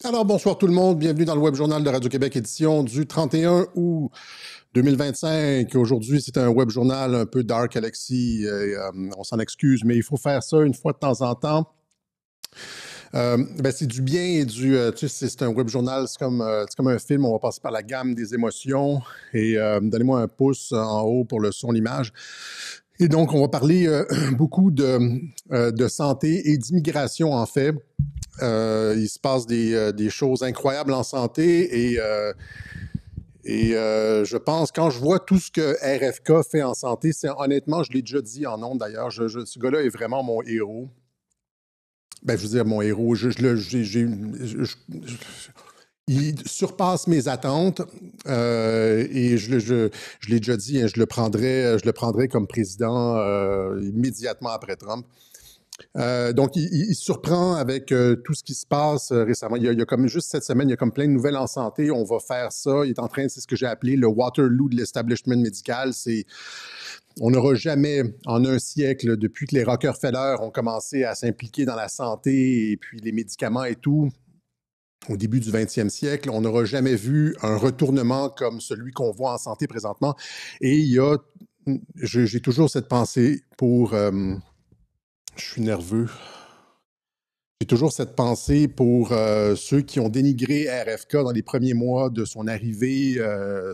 Alors, bonsoir tout le monde. Bienvenue dans le Web Journal de Radio-Québec, édition du 31 août 2025. Aujourd'hui, c'est un Web Journal un peu dark, Alexis. On s'en excuse, mais il faut faire ça une fois de temps en temps. C'est du bien et du... tu sais, c'est un Web Journal, c'est comme un film. On va passer par la gamme des émotions. Et donnez-moi un pouce en haut pour le son, l'image. Et donc, on va parler beaucoup de santé et d'immigration, en fait. Il se passe des choses incroyables en santé et je pense, quand je vois tout ce que RFK fait en santé, c'est honnêtement, je l'ai déjà dit en ondes d'ailleurs, ce gars-là est vraiment mon héros. Ben, je veux dire, mon héros, il surpasse mes attentes et je l'ai déjà dit, hein, je le prendrais comme président immédiatement après Trump. Donc, il surprend avec tout ce qui se passe récemment. Il y a comme juste cette semaine, il y a comme plein de nouvelles en santé. On va faire ça. Il est en train, c'est ce que j'ai appelé le Waterloo de l'establishment médical. On n'aura jamais, en un siècle, depuis que les Rockefeller ont commencé à s'impliquer dans la santé et puis les médicaments et tout, au début du 20e siècle, on n'aura jamais vu un retournement comme celui qu'on voit en santé présentement. Et j'ai toujours cette pensée pour... je suis nerveux. J'ai toujours cette pensée pour ceux qui ont dénigré RFK dans les premiers mois de son arrivée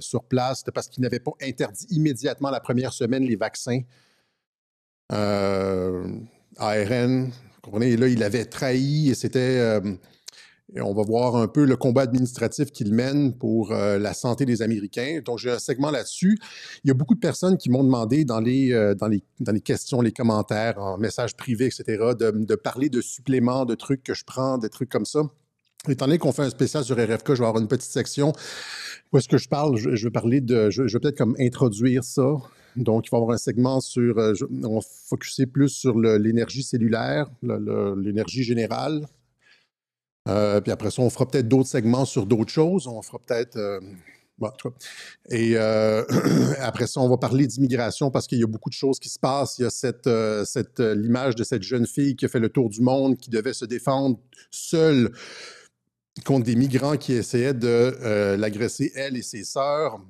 sur place parce qu'il n'avait pas interdit immédiatement la première semaine les vaccins ARN. Vous comprenez? Et là, il avait trahi et c'était... on va voir un peu le combat administratif qu'il mène pour la santé des Américains. Donc, j'ai un segment là-dessus. Il y a beaucoup de personnes qui m'ont demandé dans les questions, les commentaires, en messages privés, etc., de parler de suppléments, de trucs que je prends, des trucs comme ça. Étant donné qu'on fait un spécial sur RFK, je vais avoir une petite section où est-ce que je parle. Je vais parler je vais peut-être comme introduire ça. Donc, il va y avoir un segment sur... on va focuser plus sur l'énergie cellulaire, l'énergie générale. Puis après ça, on fera peut-être d'autres segments sur d'autres choses. On fera peut-être... bon, en tout cas. Et après ça, on va parler d'immigration parce qu'il y a beaucoup de choses qui se passent. Il y a l'image de cette jeune fille qui a fait le tour du monde, qui devait se défendre seule contre des migrants qui essayaient de l'agresser, elle et ses sœurs.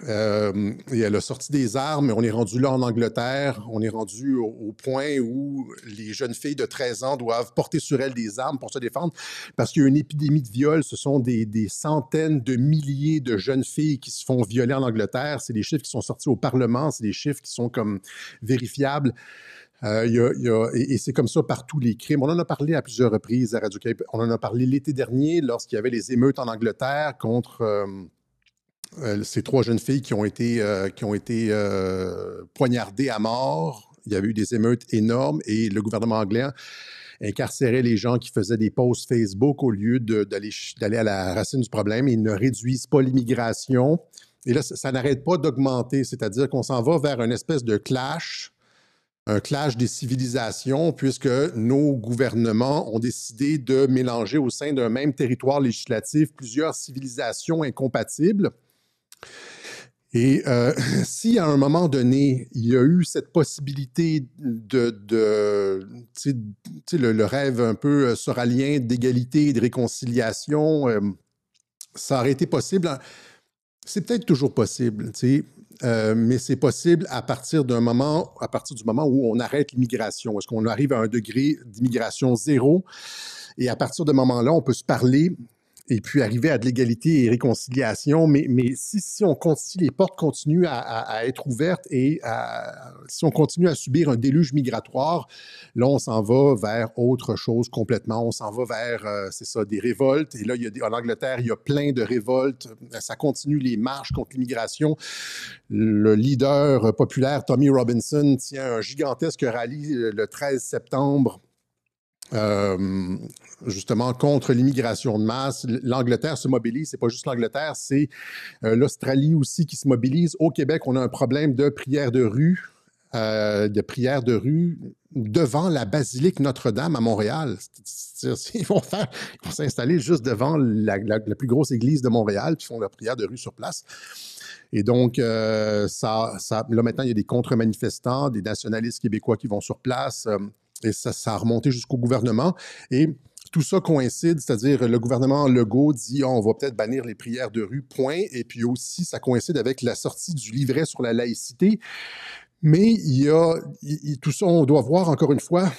Et elle a sorti des armes. On est rendu là en Angleterre. On est rendu au point où les jeunes filles de 13 ans doivent porter sur elles des armes pour se défendre parce qu'il y a une épidémie de viol. Ce sont des centaines de milliers de jeunes filles qui se font violer en Angleterre. C'est des chiffres qui sont sortis au Parlement. C'est des chiffres qui sont comme vérifiables. Et c'est comme ça par tous les crimes. On en a parlé à plusieurs reprises à Radio-Québec. On en a parlé l'été dernier lorsqu'il y avait les émeutes en Angleterre contre... ces trois jeunes filles qui ont été poignardées à mort. Il y avait eu des émeutes énormes et le gouvernement anglais incarcérait les gens qui faisaient des posts Facebook au lieu d'aller à la racine du problème. Ils ne réduisent pas l'immigration. Et là, ça n'arrête pas d'augmenter, c'est-à-dire qu'on s'en va vers une espèce de clash, un clash des civilisations, puisque nos gouvernements ont décidé de mélanger au sein d'un même territoire législatif plusieurs civilisations incompatibles. Et si à un moment donné, il y a eu cette possibilité le rêve un peu soralien d'égalité et de réconciliation, ça aurait été possible. C'est peut-être toujours possible, mais c'est possible à partir du moment où on arrête l'immigration. Est-ce qu'on arrive à un degré d'immigration zéro? Et à partir de ce moment-là, on peut se parler et puis arriver à de l'égalité et réconciliation. Mais si les portes continuent à être ouvertes et si on continue à subir un déluge migratoire, là, on s'en va vers autre chose complètement. On s'en va vers, des révoltes. Et là, en Angleterre, il y a plein de révoltes. Ça continue les marches contre l'immigration. Le leader populaire, Tommy Robinson, tient un gigantesque rallye le 13 septembre justement contre l'immigration de masse. L'Angleterre se mobilise, c'est pas juste l'Angleterre, c'est l'Australie aussi qui se mobilise. Au Québec, on a un problème de prière de rue devant la basilique Notre-Dame à Montréal. Ils vont s'installer juste devant la plus grosse église de Montréal, puis font leur prière de rue sur place. Et donc, là, maintenant, il y a des contre-manifestants, des nationalistes québécois qui vont sur place. Et ça a remonté jusqu'au gouvernement. Et tout ça coïncide, c'est-à-dire le gouvernement Legault dit on va peut-être bannir les prières de rue, point. Et puis aussi, ça coïncide avec la sortie du livret sur la laïcité. Mais tout ça, on doit voir encore une fois.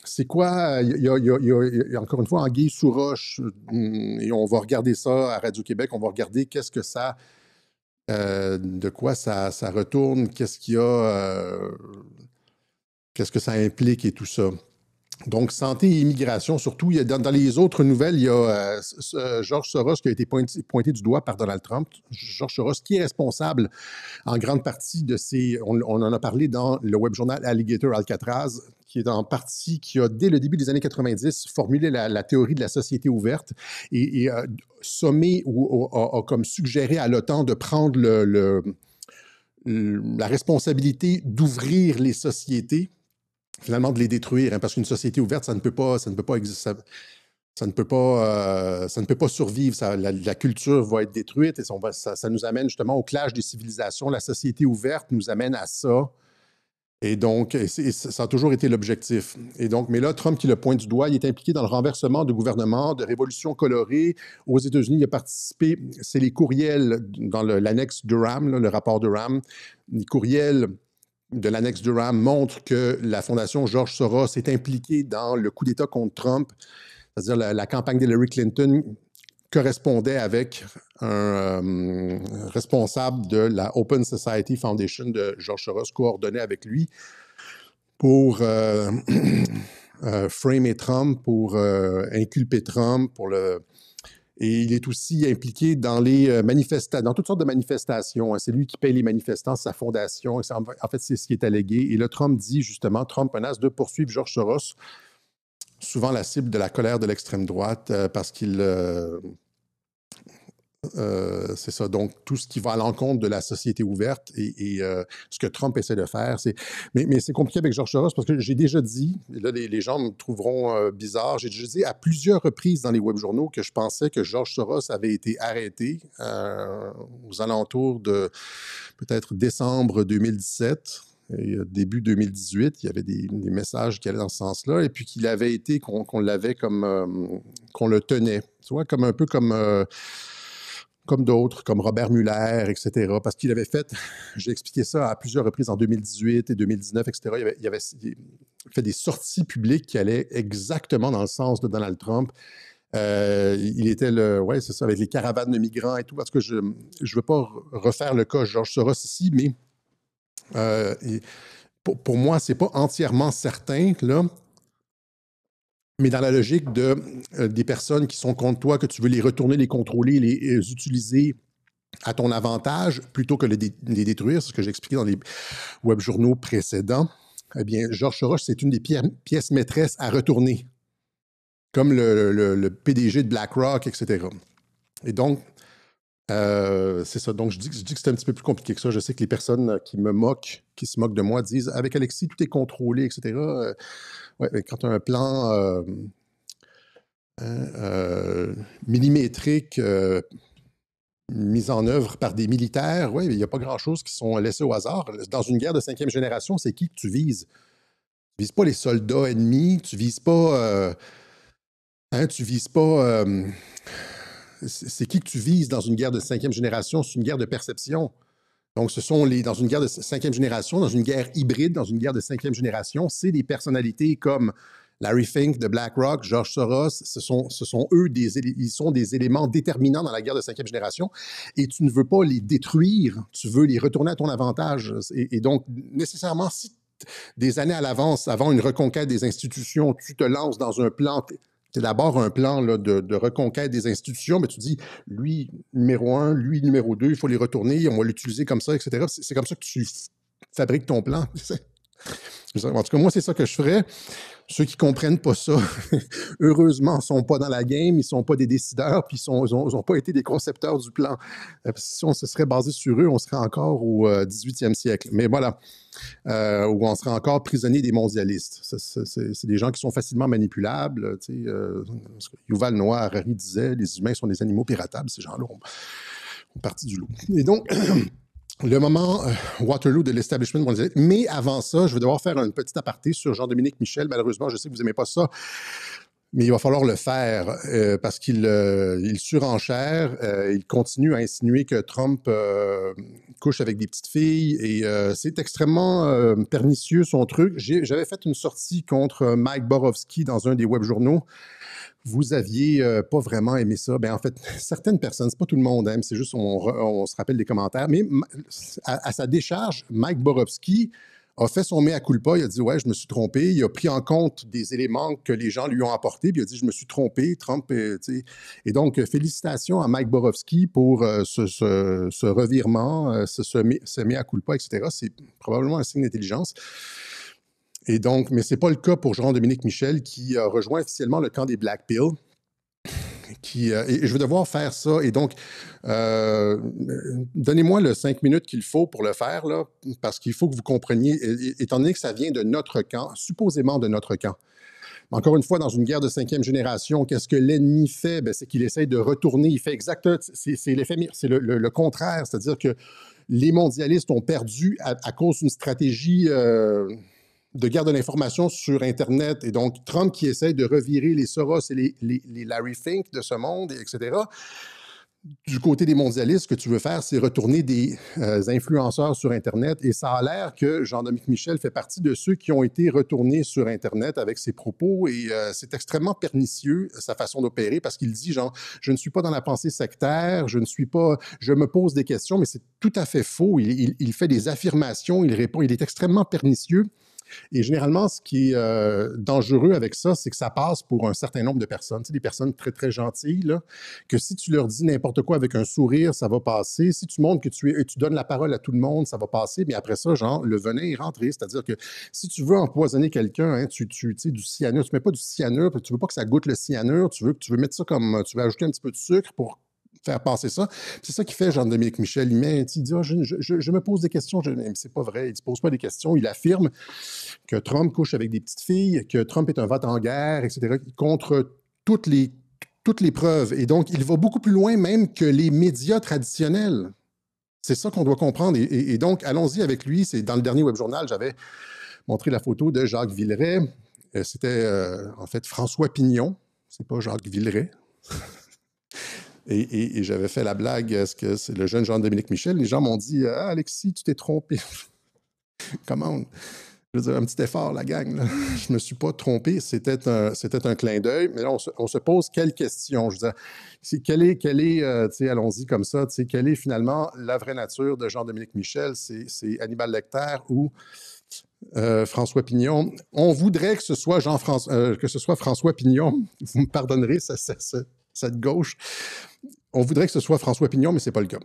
C'est quoi? Il y a encore une fois anguille sous roche, et on va regarder ça à Radio-Québec, on va regarder qu'est-ce que ça, de quoi ça retourne, qu'est-ce qu'il y a, qu'est-ce que ça implique et tout ça. Donc, santé et immigration, surtout, dans les autres nouvelles, il y a George Soros qui a été pointé du doigt par Donald Trump. George Soros qui est responsable en grande partie de ces... On en a parlé dans le web journal Alligator Alcatraz, qui est en partie, qui a, dès le début des années 90, formulé la théorie de la société ouverte et sommé ou a comme suggéré à l'OTAN de prendre la responsabilité d'ouvrir les sociétés, finalement de les détruire, hein, parce qu'une société ouverte, ça ne peut pas exister. Ça ne peut pas survivre. La culture va être détruite et ça nous amène justement au clash des civilisations. La société ouverte nous amène à ça. Et donc, ça a toujours été l'objectif. Et donc, mais là, Trump qui le pointe du doigt, il est impliqué dans le renversement de gouvernement, de révolution colorée. Aux États-Unis, il a participé, c'est les courriels dans l'annexe Durham, le rapport Durham, les courriels de l'annexe Durham montrent que la Fondation George Soros est impliquée dans le coup d'État contre Trump, c'est-à-dire la campagne d'Hillary Clinton correspondait avec un responsable de la Open Society Foundation de George Soros, coordonné avec lui pour framer Trump, pour inculper Trump, et il est aussi impliqué dans dans toutes sortes de manifestations. C'est lui qui paye les manifestants, sa fondation. En fait, c'est ce qui est allégué. Et là, Trump dit justement, Trump menace de poursuivre George Soros, souvent la cible de la colère de l'extrême droite, parce qu'il... c'est ça, donc tout ce qui va à l'encontre de la société ouverte et ce que Trump essaie de faire, mais c'est compliqué avec George Soros parce que j'ai déjà dit, et là les gens me trouveront bizarre, j'ai déjà dit à plusieurs reprises dans les webjournaux que je pensais que George Soros avait été arrêté aux alentours de peut-être décembre 2017. Et début 2018, il y avait des messages qui allaient dans ce sens-là, et puis qu'il avait été, qu'on l'avait comme, qu'on le tenait, tu vois, comme un peu comme d'autres, comme Robert Mueller, etc., parce qu'il avait fait, j'ai expliqué ça à plusieurs reprises en 2018 et 2019, etc., il avait fait des sorties publiques qui allaient exactement dans le sens de Donald Trump. Il était ouais, c'est ça, avec les caravanes de migrants et tout, parce que je ne veux pas refaire le cas George Soros ici, mais pour moi, c'est pas entièrement certain, là, mais dans la logique des personnes qui sont contre toi, que tu veux les retourner, les contrôler, les utiliser à ton avantage, plutôt que les détruire, c'est ce que j'ai expliqué dans les web-journaux précédents, eh bien, George Soros, c'est une des pièces maîtresses à retourner, comme le PDG de BlackRock, etc. Et donc, c'est ça. Donc, je dis que c'est un petit peu plus compliqué que ça. Je sais que les personnes qui se moquent de moi, disent « Avec Alexis, tout est contrôlé, etc. » Ouais, quand tu as un plan millimétrique mis en œuvre par des militaires, ouais, il n'y a pas grand-chose qui sont laissés au hasard. Dans une guerre de 5e génération, c'est qui que tu vises? Tu vises pas les soldats ennemis, tu vises pas... c'est qui que tu vises dans une guerre de 5e génération? C'est une guerre de perception. Donc, dans une guerre de 5e génération, dans une guerre hybride, dans une guerre de 5e génération, c'est des personnalités comme Larry Fink de BlackRock, George Soros, ce sont eux, ils sont des éléments déterminants dans la guerre de 5e génération, et tu ne veux pas les détruire, tu veux les retourner à ton avantage. Et donc, nécessairement, si des années à l'avance, avant une reconquête des institutions, tu te lances dans un plan... C'est d'abord un plan là, de reconquête des institutions, mais tu dis, lui, numéro 1, lui, numéro 2, il faut les retourner, on va l'utiliser comme ça, etc. C'est comme ça que tu fabriques ton plan. En tout cas, moi, c'est ça que je ferais. Ceux qui ne comprennent pas ça, heureusement, ne sont pas dans la game, ils ne sont pas des décideurs, puis ils n'ont pas été des concepteurs du plan. Si on se serait basé sur eux, on serait encore au 18e siècle. Mais voilà, où on serait encore prisonnier des mondialistes. C'est des gens qui sont facilement manipulables. Yuval Noah Harari disait « Les humains sont des animaux piratables. » Ces gens-là ont parti du lot. Et donc... le moment Waterloo de l'establishment mondialiste. Mais avant ça, je vais devoir faire un petit aparté sur Jean-Dominique Michel. Malheureusement, je sais que vous n'aimez pas ça. Mais il va falloir le faire parce qu'il il surenchère, il continue à insinuer que Trump couche avec des petites filles et c'est extrêmement pernicieux son truc. J'avais fait une sortie contre Mike Borowski dans un des web journaux. Vous aviez pas vraiment aimé ça. Ben, en fait, certaines personnes, c'est pas tout le monde aime, c'est juste on se rappelle des commentaires. Mais à sa décharge, Mike Borowski a fait son mea culpa. Il a dit ouais, je me suis trompé. Il a pris en compte des éléments que les gens lui ont apportés. Puis il a dit je me suis trompé. Trump, tu sais. Et donc félicitations à Mike Borowski pour ce revirement, ce mea culpa, etc. C'est probablement un signe d'intelligence. Et donc, mais c'est pas le cas pour Jean-Dominique Michel qui a rejoint officiellement le camp des Black Pill. Et je vais devoir faire ça. Et donc, donnez-moi le 5 minutes qu'il faut pour le faire, là, parce qu'il faut que vous compreniez, étant donné que ça vient de notre camp, supposément de notre camp. Encore une fois, dans une guerre de 5e génération, qu'est-ce que l'ennemi fait? Ben, c'est qu'il essaye de retourner. Il fait exactement, c'est l'effet, c'est le contraire. C'est-à-dire que les mondialistes ont perdu à cause d'une stratégie de guerre de l'information sur Internet. Et donc, Trump qui essaie de revirer les Soros et les Larry Fink de ce monde, etc. Du côté des mondialistes, ce que tu veux faire, c'est retourner des influenceurs sur Internet. Et ça a l'air que Jean-Dominique Michel fait partie de ceux qui ont été retournés sur Internet avec ses propos. Et c'est extrêmement pernicieux, sa façon d'opérer, parce qu'il dit, genre, je ne suis pas dans la pensée sectaire, je me pose des questions, mais c'est tout à fait faux. Il fait des affirmations, il répond, il est extrêmement pernicieux. Et généralement, ce qui est dangereux avec ça, c'est que ça passe pour un certain nombre de personnes. Tu sais, des personnes très, très gentilles, là, que si tu leur dis n'importe quoi avec un sourire, ça va passer. Si tu montres que tu donnes la parole à tout le monde, ça va passer. Mais après ça, genre, le venin est rentré. C'est-à-dire que si tu veux empoisonner quelqu'un, hein, tu sais, du cyanure, tu ne mets pas du cyanure, tu veux pas que ça goûte le cyanure, tu veux mettre ça comme, tu veux ajouter un petit peu de sucre pour faire passer ça. C'est ça qui fait Jean-Dominique Michel. Il dit oh, je me pose des questions. Mais c'est pas vrai. Il ne se pose pas des questions. Il affirme que Trump couche avec des petites filles, que Trump est un vote en guerre, etc., contre toutes les preuves. Et donc, il va beaucoup plus loin même que les médias traditionnels. C'est ça qu'on doit comprendre. Et donc, allons-y avec lui. C'est dans le dernier web journal, j'avais montré la photo de Jacques Villeray. C'était en fait François Pignon. C'est pas Jacques Villeray. Et j'avais fait la blague, est-ce que c'est le jeune Jean-Dominique Michel? Les gens m'ont dit ah, Alexis, tu t'es trompé. Comment? Je veux dire, un petit effort, la gang. Là. Je ne me suis pas trompé. C'était un clin d'œil. Mais là, on se pose quelle question? Je veux dire, quelle est allons-y comme ça, quelle est finalement la vraie nature de Jean-Dominique Michel? C'est Hannibal Lecter ou François Pignon. On voudrait que ce soit François Pignon. Vous me pardonnerez cette gauche. On voudrait que ce soit François Pignon, mais ce n'est pas le cas.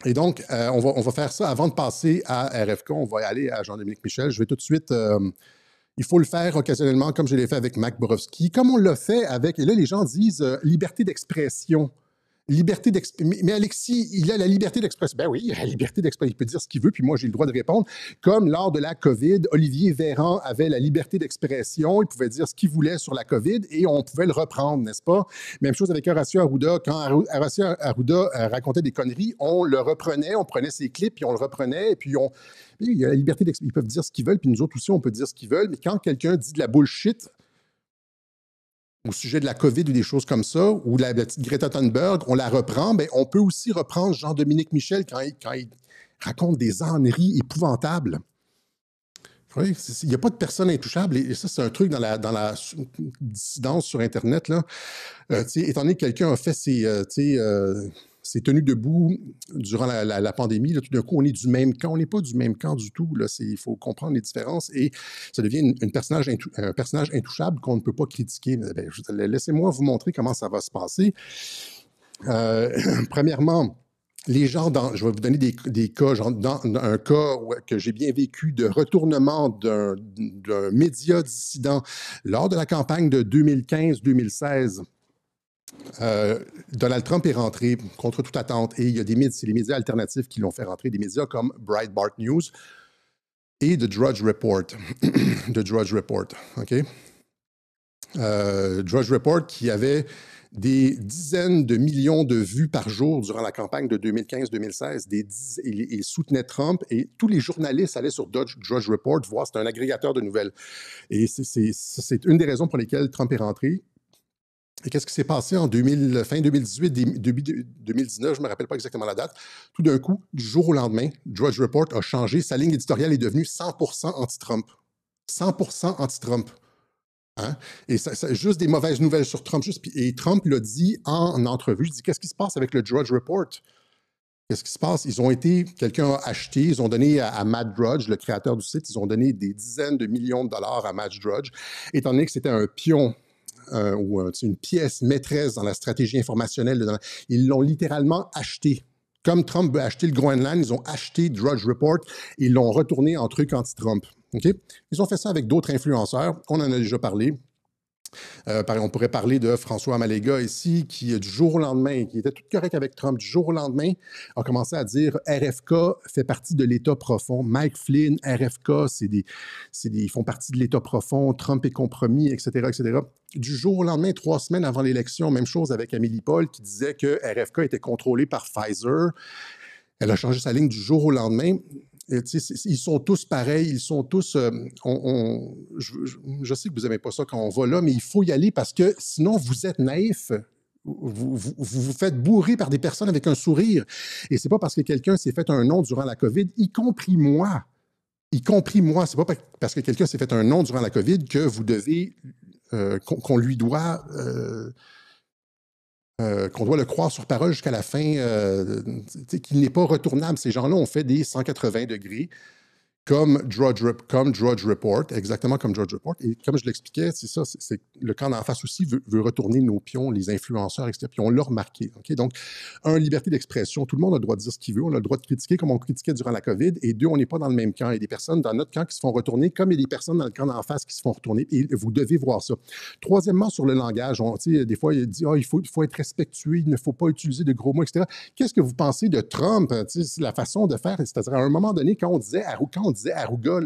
Et donc, on va faire ça avant de passer à RFK. On va aller à Jean-Dominique Michel. Je vais tout de suite... il faut le faire occasionnellement, comme je l'ai fait avec Mike Borowski, comme on l'a fait avec... Et là, les gens disent liberté d'expression. Liberté d'expression. Mais Alexis, il a la liberté d'expression. Ben oui, il a la liberté d'expression. Il peut dire ce qu'il veut, puis moi, j'ai le droit de répondre. Comme lors de la COVID, Olivier Véran avait la liberté d'expression. Il pouvait dire ce qu'il voulait sur la COVID et on pouvait le reprendre, n'est-ce pas? Même chose avec Horacio Arruda. Quand Horacio Arruda racontait des conneries, on le reprenait, on prenait ses clips, puis on le reprenait, et puis il y a la liberté d'expression. Ils peuvent dire ce qu'ils veulent, puis nous autres aussi, on peut dire ce qu'ils veulent. Mais quand quelqu'un dit de la bullshit au sujet de la COVID ou des choses comme ça, ou la petite Greta Thunberg, on la reprend, bien, on peut aussi reprendre Jean-Dominique Michel quand il raconte des âneries épouvantables. Oui, il n'y a pas de personne intouchable, et ça, c'est un truc dans la dissidence sur Internet. Là. Étant donné que quelqu'un a fait ses tenues debout durant la pandémie, là, tout d'un coup, on est du même camp. On n'est pas du même camp du tout. Il faut comprendre les différences. Et ça devient un personnage intouchable qu'on ne peut pas critiquer. Ben, laissez-moi vous montrer comment ça va se passer. Premièrement, les gens, je vais vous donner des cas, genre dans un cas que j'ai bien vécu de retournement d'un média dissident lors de la campagne de 2015-2016. Donald Trump est rentré contre toute attente et c'est les médias alternatifs qui l'ont fait rentrer, des médias comme Breitbart News et The Drudge Report. The Drudge Report, OK? Drudge Report qui avait des dizaines de millions de vues par jour durant la campagne de 2015-2016. Il soutenait Trump et tous les journalistes allaient sur Drudge Report voir, c'est un agrégateur de nouvelles. Et c'est une des raisons pour lesquelles Trump est rentré. Et qu'est-ce qui s'est passé en fin 2018, début 2019, je ne me rappelle pas exactement la date. Tout d'un coup, du jour au lendemain, Drudge Report a changé. Sa ligne éditoriale est devenue 100% anti-Trump. 100% anti-Trump. Hein? Et juste des mauvaises nouvelles sur Trump. Et Trump l'a dit en entrevue. Il dit, qu'est-ce qui se passe avec le Drudge Report? Qu'est-ce qui se passe? Quelqu'un a acheté, ils ont donné à Matt Drudge, le créateur du site, ils ont donné des dizaines de millions de dollars à Matt Drudge, étant donné que c'était un pion ou une pièce maîtresse dans la stratégie informationnelle. Ils l'ont littéralement acheté. Comme Trump veut acheter le Groenland, ils ont acheté Drudge Report et ils l'ont retourné en truc anti-Trump. Okay? Ils ont fait ça avec d'autres influenceurs. On en a déjà parlé. On pourrait parler de François Maléga ici, qui du jour au lendemain, qui était tout correct avec Trump, du jour au lendemain, a commencé à dire RFK fait partie de l'État profond. Mike Flynn, RFK, ils font partie de l'État profond, Trump est compromis, etc., etc. Du jour au lendemain, 3 semaines avant l'élection, même chose avec Amélie Paul, qui disait que RFK était contrôlé par Pfizer. Elle a changé sa ligne du jour au lendemain. Ils sont tous pareils, ils sont tous... je sais que vous n'aimez pas ça quand on va là, mais il faut y aller parce que sinon, vous êtes naïf. Vous faites bourrer par des personnes avec un sourire. Et c'est pas parce que quelqu'un s'est fait un nom durant la COVID, y compris moi. C'est pas parce que quelqu'un s'est fait un nom durant la COVID que vous devez... qu'on lui doit... qu'on doit le croire sur parole jusqu'à la fin, qu'il n'est pas retournable. Ces gens-là ont fait des 180 degrés, comme Drudge Report, exactement comme Drudge Report. Et comme je l'expliquais, c'est ça, c'est le camp d'en face aussi veut retourner nos pions, les influenceurs, etc. Puis on l'a remarqué. Okay? Donc, liberté d'expression, tout le monde a le droit de dire ce qu'il veut, on a le droit de critiquer comme on critiquait durant la COVID. Et 2, on n'est pas dans le même camp. Il y a des personnes dans notre camp qui se font retourner, comme il y a des personnes dans le camp d'en face qui se font retourner. Et vous devez voir ça. Troisièmement, sur le langage, des fois, il dit il faut être respectueux, il ne faut pas utiliser de gros mots, etc. Qu'est-ce que vous pensez de Trump? La façon de faire, c'est-à-dire à un moment donné, quand on disait Arruda,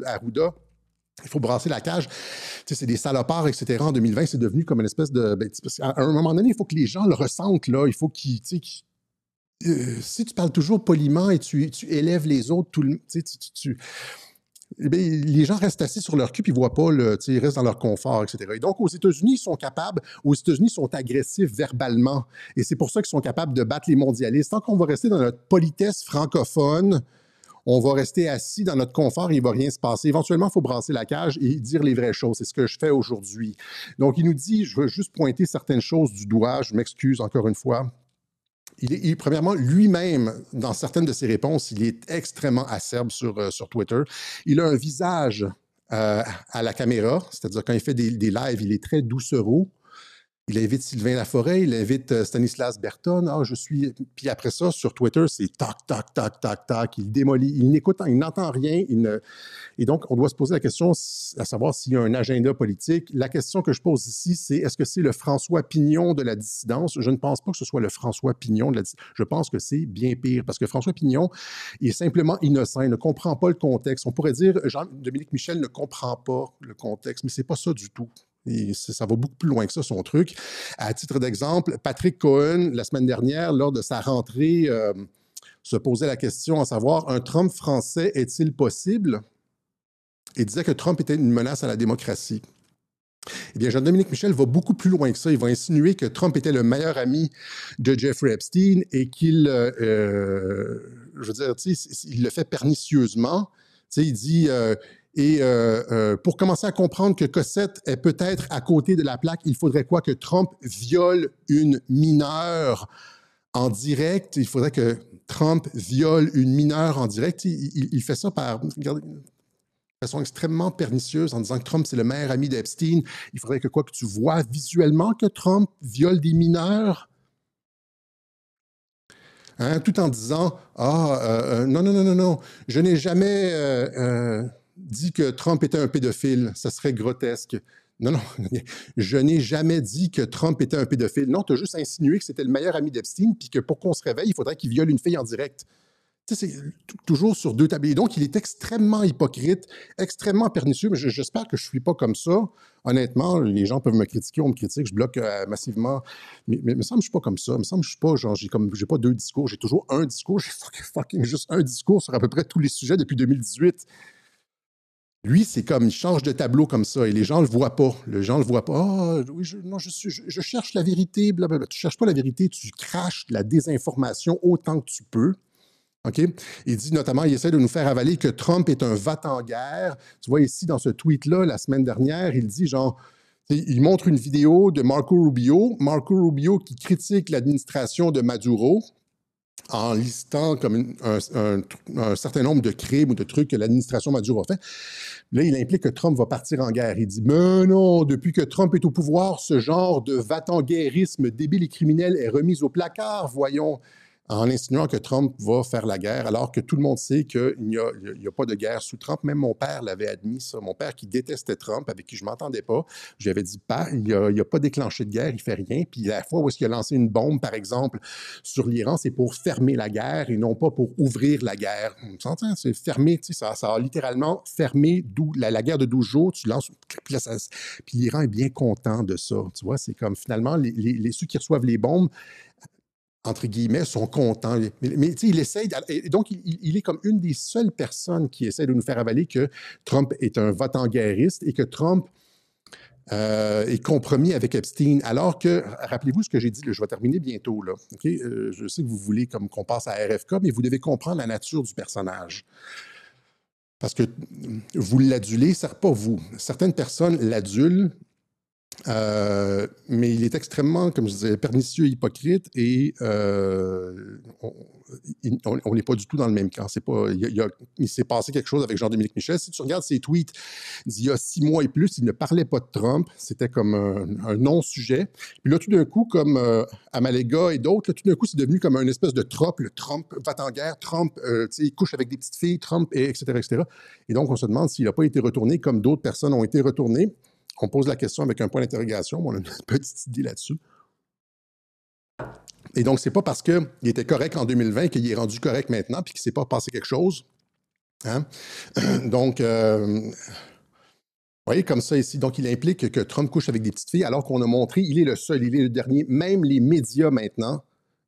il faut brasser la cage. C'est des salopards, etc. En 2020, c'est devenu comme une espèce de... à un moment donné, il faut que les gens le ressentent, là. Il faut qu'ils... si tu parles toujours poliment et tu élèves les autres, les gens restent assis sur leur cul et ils ne voient pas, ils restent dans leur confort, etc. Et donc, aux États-Unis, ils sont agressifs verbalement. Et c'est pour ça qu'ils sont capables de battre les mondialistes. Tant qu'on va rester dans notre politesse francophone, on va rester assis dans notre confort et il ne va rien se passer. Éventuellement, il faut brasser la cage et dire les vraies choses. C'est ce que je fais aujourd'hui. Donc, il nous dit, je veux juste pointer certaines choses du doigt. Je m'excuse encore une fois. Premièrement, lui-même, dans certaines de ses réponses, il est extrêmement acerbe sur Twitter. Il a un visage à la caméra, c'est-à-dire quand il fait des lives, il est très doucereux. Il invite Sylvain Laforêt, il invite Stanislas Berton. Puis après ça, sur Twitter, c'est tac, tac, tac, tac, tac. Il démolit, il n'entend rien. Et donc, on doit se poser la question à savoir s'il y a un agenda politique. La question que je pose ici, c'est est-ce que c'est le François Pignon de la dissidence? Je ne pense pas que ce soit le François Pignon de la dissidence. Je pense que c'est bien pire parce que François Pignon est simplement innocent, il ne comprend pas le contexte. On pourrait dire Jean-Dominique Michel ne comprend pas le contexte, mais c'est pas ça du tout. Et ça va beaucoup plus loin que ça, son truc. À titre d'exemple, Patrick Cohen, la semaine dernière, lors de sa rentrée, se posait la question à savoir, un Trump français est-il possible? Et disait que Trump était une menace à la démocratie. Eh bien, Jean-Dominique Michel va beaucoup plus loin que ça. Il va insinuer que Trump était le meilleur ami de Jeffrey Epstein et qu'il, je veux dire, il le fait pernicieusement. Il dit... pour commencer à comprendre que Cossette est peut-être à côté de la plaque, il faudrait quoi? Que Trump viole une mineure en direct. Il faudrait que Trump viole une mineure en direct. Il fait ça regardez, de façon extrêmement pernicieuse en disant que Trump, c'est le meilleur ami d'Epstein. Il faudrait que tu vois visuellement que Trump viole des mineurs. Hein, tout en disant non, je n'ai jamais dit que Trump était un pédophile, ça serait grotesque. Non, je n'ai jamais dit que Trump était un pédophile. Non, tu as juste insinué que c'était le meilleur ami d'Epstein, puis que pour qu'on se réveille, il faudrait qu'il viole une fille en direct. C'est toujours sur 2 tabliers. Donc, il est extrêmement hypocrite, extrêmement pernicieux, mais j'espère que je ne suis pas comme ça. Honnêtement, les gens peuvent me critiquer, on me critique, je bloque massivement. Mais il me semble que je ne suis pas comme ça. Il me semble que je ne suis pas, j'ai pas 2 discours, j'ai toujours un discours. J'ai fucking juste un discours sur à peu près tous les sujets depuis 2018. Lui, c'est comme, il change de tableau comme ça et les gens ne le voient pas. Les gens ne le voient pas. Ah, oui, non, je cherche la vérité, blablabla. Tu ne cherches pas la vérité, tu craches de la désinformation autant que tu peux. OK? Il dit notamment, il essaie de nous faire avaler que Trump est un va-t-en-guerre. Tu vois ici, dans ce tweet-là, la semaine dernière, il dit genre, il montre une vidéo de Marco Rubio qui critique l'administration de Maduro en listant comme un certain nombre de crimes ou de trucs que l'administration Maduro a fait. Là, il implique que Trump va partir en guerre. Il dit, mais non, depuis que Trump est au pouvoir, ce genre de va-t-en-guerrisme débile et criminel est remis au placard, voyons, en insinuant que Trump va faire la guerre, alors que tout le monde sait qu'il n'y a pas de guerre sous Trump. Même mon père l'avait admis, ça. Mon père qui détestait Trump, avec qui je ne m'entendais pas, je lui avais dit, il n'a pas déclenché de guerre, il ne fait rien. Puis la fois où il a lancé une bombe, par exemple, sur l'Iran, c'est pour fermer la guerre et non pas pour ouvrir la guerre. On s'entend, c'est fermer, tu sais, ça a littéralement fermé la guerre de 12 jours, tu lances, puis l'Iran est bien content de ça, tu vois, c'est comme finalement, ceux qui reçoivent les bombes, entre guillemets, sont contents. Mais il essaye, et donc il est comme une des seules personnes qui essaie de nous faire avaler que Trump est un va-t-en-guerriste et que Trump est compromis avec Epstein, alors que, rappelez-vous ce que j'ai dit, là, je vais terminer bientôt, là, okay? Je sais que vous voulez comme qu'on passe à RFK, mais vous devez comprendre la nature du personnage. Parce que vous l'adulez, pas vous. Certaines personnes l'adulent, mais il est extrêmement, comme je disais, pernicieux, hypocrite, et on n'est pas du tout dans le même camp. Il s'est passé quelque chose avec Jean-Dominique Michel. Si tu regardes ses tweets d'il y a 6 mois et plus, il ne parlait pas de Trump. C'était comme un non-sujet. Puis là, tout d'un coup, comme Amalega et d'autres, tout d'un coup, c'est devenu comme une espèce de trope. Le Trump va en guerre, Trump il couche avec des petites filles, Trump, etc., etc. Et donc, on se demande s'il n'a pas été retourné comme d'autres personnes ont été retournées. On pose la question avec un point d'interrogation, on a une petite idée là-dessus. Et donc, c'est pas parce qu'il était correct en 2020 qu'il est rendu correct maintenant puis qu'il ne s'est pas passé quelque chose. Hein? Donc, vous voyez, comme ça ici. Donc, il implique que Trump couche avec des petites filles alors qu'on a montré, il est le seul, il est le dernier. Même les médias maintenant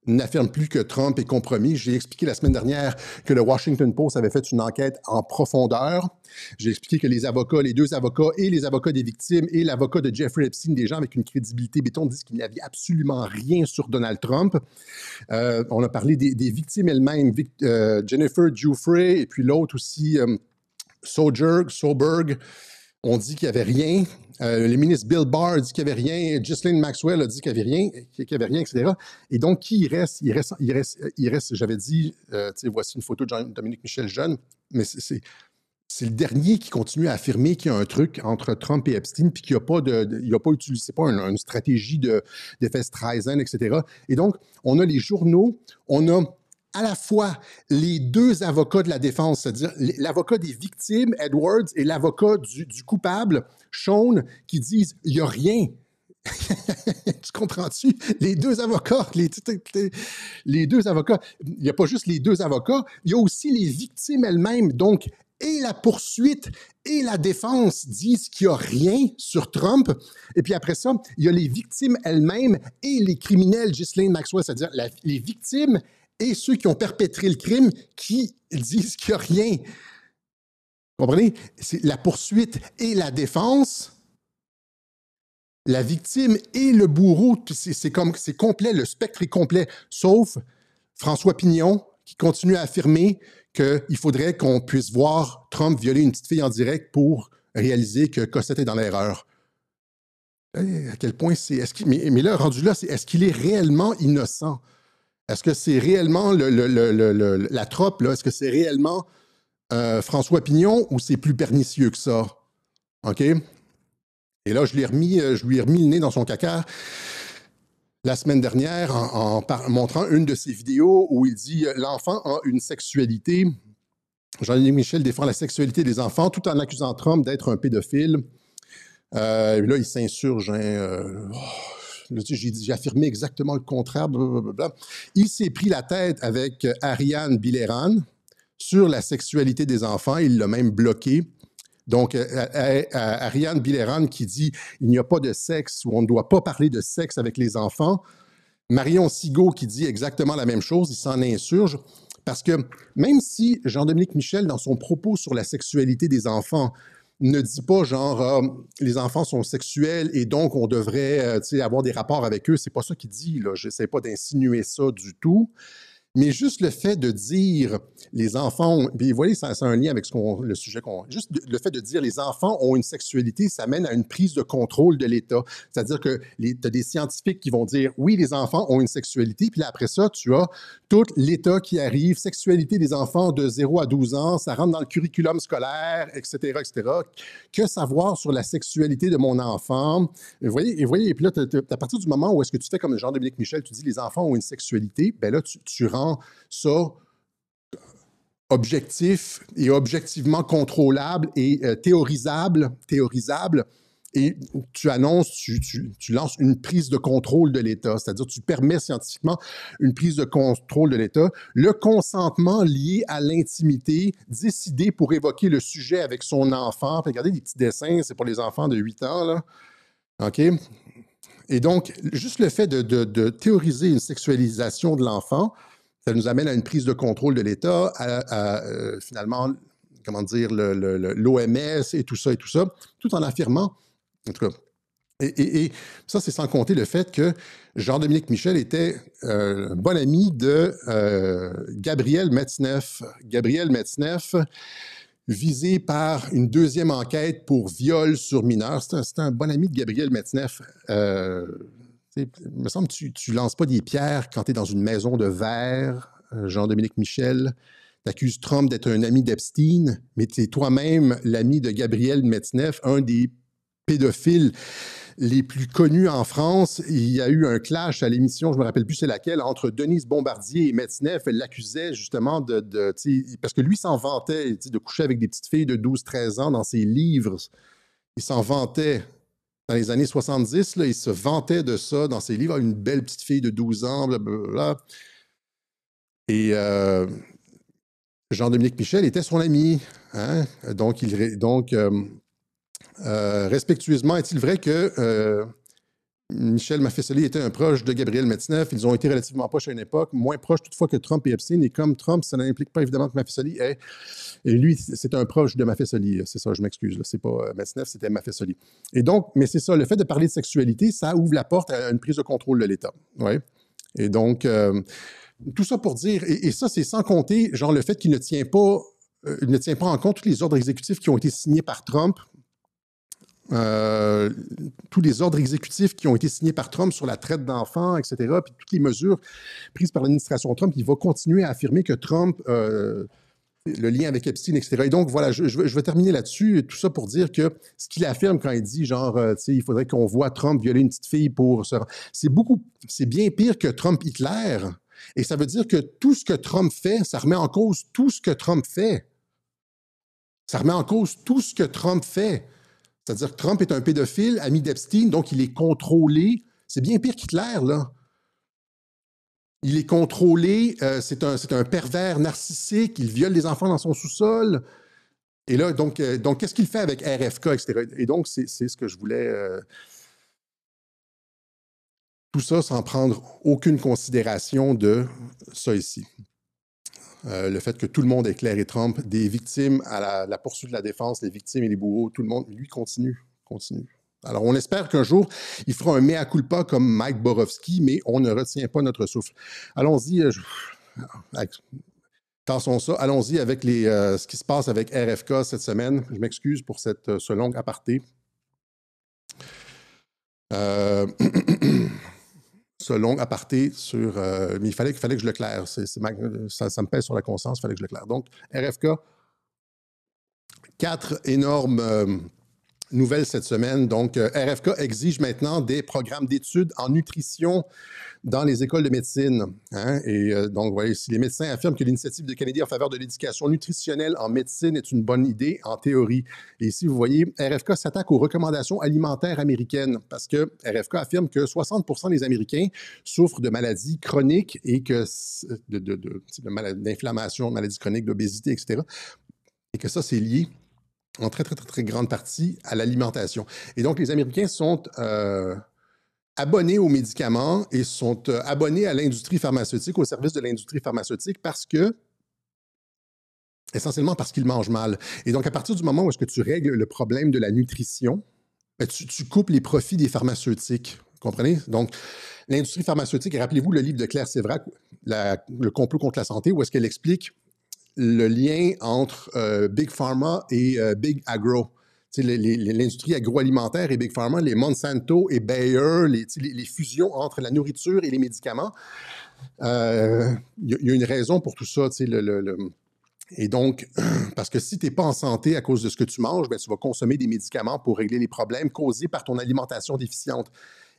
n'affirment plus que Trump est compromis. J'ai expliqué la semaine dernière que le Washington Post avait fait une enquête en profondeur. J'ai expliqué que les avocats, les deux avocats et les avocats des victimes et l'avocat de Jeffrey Epstein, des gens avec une crédibilité béton, disent qu'il n'y avait absolument rien sur Donald Trump. On a parlé des victimes elles-mêmes, Jennifer Giuffre et puis l'autre aussi, Soberg. On dit qu'il n'y avait rien. Le ministre Bill Barr dit qu'il n'y avait rien. Ghislaine Maxwell a dit qu'il n'y avait rien, etc. Et donc, qui il reste? Il reste, j'avais dit, voici une photo de Jean-Dominique Michel jeune, mais c'est le dernier qui continue à affirmer qu'il y a un truc entre Trump et Epstein, puis qu'il n'a pas utilisé, c'est pas une stratégie de Streisand, etc. Et donc, on a les journaux, on a à la fois les deux avocats de la défense, c'est-à-dire l'avocat des victimes, Edwards, et l'avocat du coupable, Sean, qui disent « il n'y a rien ». Tu comprends-tu? Les deux avocats, les deux avocats, il n'y a pas juste les deux avocats, il y a aussi les victimes elles-mêmes. Donc, et la poursuite et la défense disent qu'il n'y a rien sur Trump. Et puis après ça, il y a les victimes elles-mêmes et les criminels, Ghislaine Maxwell, c'est-à-dire les victimes et ceux qui ont perpétré le crime qui disent qu'il n'y a rien. Vous comprenez? C'est la poursuite et la défense, la victime et le bourreau, c'est complet, le spectre est complet, sauf François Pignon qui continue à affirmer qu'il faudrait qu'on puisse voir Trump violer une petite fille en direct pour réaliser que Cossette est dans l'erreur. À quel point c'est... Mais là, rendu là, est-ce qu'il est réellement innocent? Est-ce que c'est réellement la trope, là? Est-ce que c'est réellement François Pignon ou c'est plus pernicieux que ça? OK? Et là, je lui ai remis le nez dans son caca la semaine dernière en montrant une de ses vidéos où il dit « L'enfant a une sexualité ». Jean-Dominique Michel défend la sexualité des enfants tout en accusant Trump d'être un pédophile. Là, il s'insurge. J'ai affirmé exactement le contraire. Blablabla. Il s'est pris la tête avec Ariane Bileran sur la sexualité des enfants. Il l'a même bloqué. Donc, Ariane Bileran qui dit « Il n'y a pas de sexe » ou « On ne doit pas parler de sexe avec les enfants ». Marion Sigaud qui dit exactement la même chose. Il s'en insurge. Parce que même si Jean-Dominique Michel, dans son propos sur la sexualité des enfants, ne dit pas genre les enfants sont sexuels et donc on devrait avoir des rapports avec eux. C'est pas ça qu'il dit, là. J'essaie pas d'insinuer ça du tout. Mais juste le fait de dire les enfants, puis vous voyez, ça a un lien avec le sujet qu'on. Juste le fait de dire les enfants ont une sexualité, ça mène à une prise de contrôle de l'État. C'est-à-dire que tu as des scientifiques qui vont dire oui, les enfants ont une sexualité, puis là, après ça, tu as tout l'État qui arrive, sexualité des enfants de 0 à 12 ans, ça rentre dans le curriculum scolaire, etc., etc. Que savoir sur la sexualité de mon enfant? Vous voyez, et puis là, à partir du moment où est-ce que tu fais comme Jean-Dominique Michel, tu dis les enfants ont une sexualité, ben là, tu rends ça objectif et objectivement contrôlable et théorisable, et tu annonces, tu lances une prise de contrôle de l'État, c'est-à-dire tu permets scientifiquement une prise de contrôle de l'État, le consentement lié à l'intimité, décidé pour évoquer le sujet avec son enfant. Puis regardez les petits dessins, c'est pour les enfants de 8 ans, là. OK? Et donc, juste le fait de théoriser une sexualisation de l'enfant, ça nous amène à une prise de contrôle de l'État, finalement, comment dire, l'OMS et tout ça, tout en affirmant, en tout cas, et ça, c'est sans compter le fait que Jean-Dominique Michel était un bon ami de Gabriel Metzneff. Gabriel Metzneff, visé par une deuxième enquête pour viol sur mineur. C'est un bon ami de Gabriel Metzneff. Il me semble que tu ne lances pas des pierres quand tu es dans une maison de verre, Jean-Dominique Michel. Tu accuses Trump d'être un ami d'Epstein, mais tu es toi-même l'ami de Gabriel Metzneff, un des pédophiles les plus connus en France. Il y a eu un clash à l'émission, je ne me rappelle plus c'est laquelle, entre Denise Bombardier et Metzneff. Elle l'accusait justement parce que lui s'en vantait de coucher avec des petites filles de 12-13 ans dans ses livres. Il s'en vantait. Dans les années 70, là, il se vantait de ça dans ses livres. Une belle petite fille de 12 ans, blablabla. Et Jean-Dominique Michel était son ami. Hein? Donc, respectueusement, est-il vrai que Michel Maffesoli était un proche de Gabriel Metzneff? Ils ont été relativement proches à une époque, moins proches toutefois que Trump et Epstein. Et comme Trump, ça n'implique pas évidemment que Maffesoli est. Et lui, c'est un proche de Maffesoli. C'est ça, je m'excuse. C'est pas Metzneff, c'était Maffesoli. Et donc, mais c'est ça, le fait de parler de sexualité, ça ouvre la porte à une prise de contrôle de l'État. Ouais. Et donc, tout ça pour dire, et ça, c'est sans compter, genre, le fait qu'il ne tient pas en compte tous les ordres exécutifs qui ont été signés par Trump. Tous les ordres exécutifs qui ont été signés par Trump sur la traite d'enfants, etc., puis toutes les mesures prises par l'administration Trump, il va continuer à affirmer que Trump, le lien avec Epstein, etc. Et donc, voilà, je vais terminer là-dessus, tout ça pour dire que ce qu'il affirme quand il dit, genre, il faudrait qu'on voit Trump violer une petite fille pour se... C'est bien pire que Trump-Hitler, et ça veut dire que tout ce que Trump fait, ça remet en cause tout ce que Trump fait. Ça remet en cause tout ce que Trump fait. C'est-à-dire que Trump est un pédophile, ami d'Epstein, donc il est contrôlé. C'est bien pire qu'Hitler, là. Il est contrôlé, c'est un pervers narcissique, il viole les enfants dans son sous-sol. Et là, donc qu'est-ce qu'il fait avec RFK, etc.? Et donc, c'est ce que je voulais... tout ça sans prendre aucune considération de ça ici. Le fait que tout le monde éclaire Trump, des victimes à la poursuite de la défense, les victimes et les bourreaux, tout le monde, lui, continue. Alors, on espère qu'un jour, il fera un mea culpa comme Mike Borowski, mais on ne retient pas notre souffle. Allons-y, tassons ça. Allons-y avec ce qui se passe avec RFK cette semaine. Je m'excuse pour ce long aparté. Ce long aparté sur... mais il fallait que je le claire. Ça me pèse sur la conscience, il fallait que je le claire. Donc, RFK, 4 énormes nouvelles cette semaine. Donc, RFK exige maintenant des programmes d'études en nutrition dans les écoles de médecine. Hein? Et donc, voyez, si les médecins affirment que l'initiative de Kennedy en faveur de l'éducation nutritionnelle en médecine est une bonne idée, en théorie. Et ici, vous voyez, RFK s'attaque aux recommandations alimentaires américaines parce que RFK affirme que 60% des Américains souffrent de maladies chroniques et que d'inflammation, de maladies chroniques, d'obésité, etc. Et que ça, c'est lié en très, très, très, très grande partie à l'alimentation. Et donc, les Américains sont abonnés aux médicaments et sont abonnés à l'industrie pharmaceutique, au service de l'industrie pharmaceutique, parce que essentiellement parce qu'ils mangent mal. Et donc, à partir du moment où est-ce que tu règles le problème de la nutrition, ben, tu coupes les profits des pharmaceutiques. Vous comprenez? Donc, l'industrie pharmaceutique, et rappelez-vous le livre de Claire Sévrac, Le complot contre la santé, où est-ce qu'elle explique le lien entre Big Pharma et Big Agro. L'industrie agroalimentaire et Big Pharma, les Monsanto et Bayer, les fusions entre la nourriture et les médicaments. Il y a une raison pour tout ça. Et donc, parce que si tu n'es pas en santé à cause de ce que tu manges, ben, tu vas consommer des médicaments pour régler les problèmes causés par ton alimentation déficiente.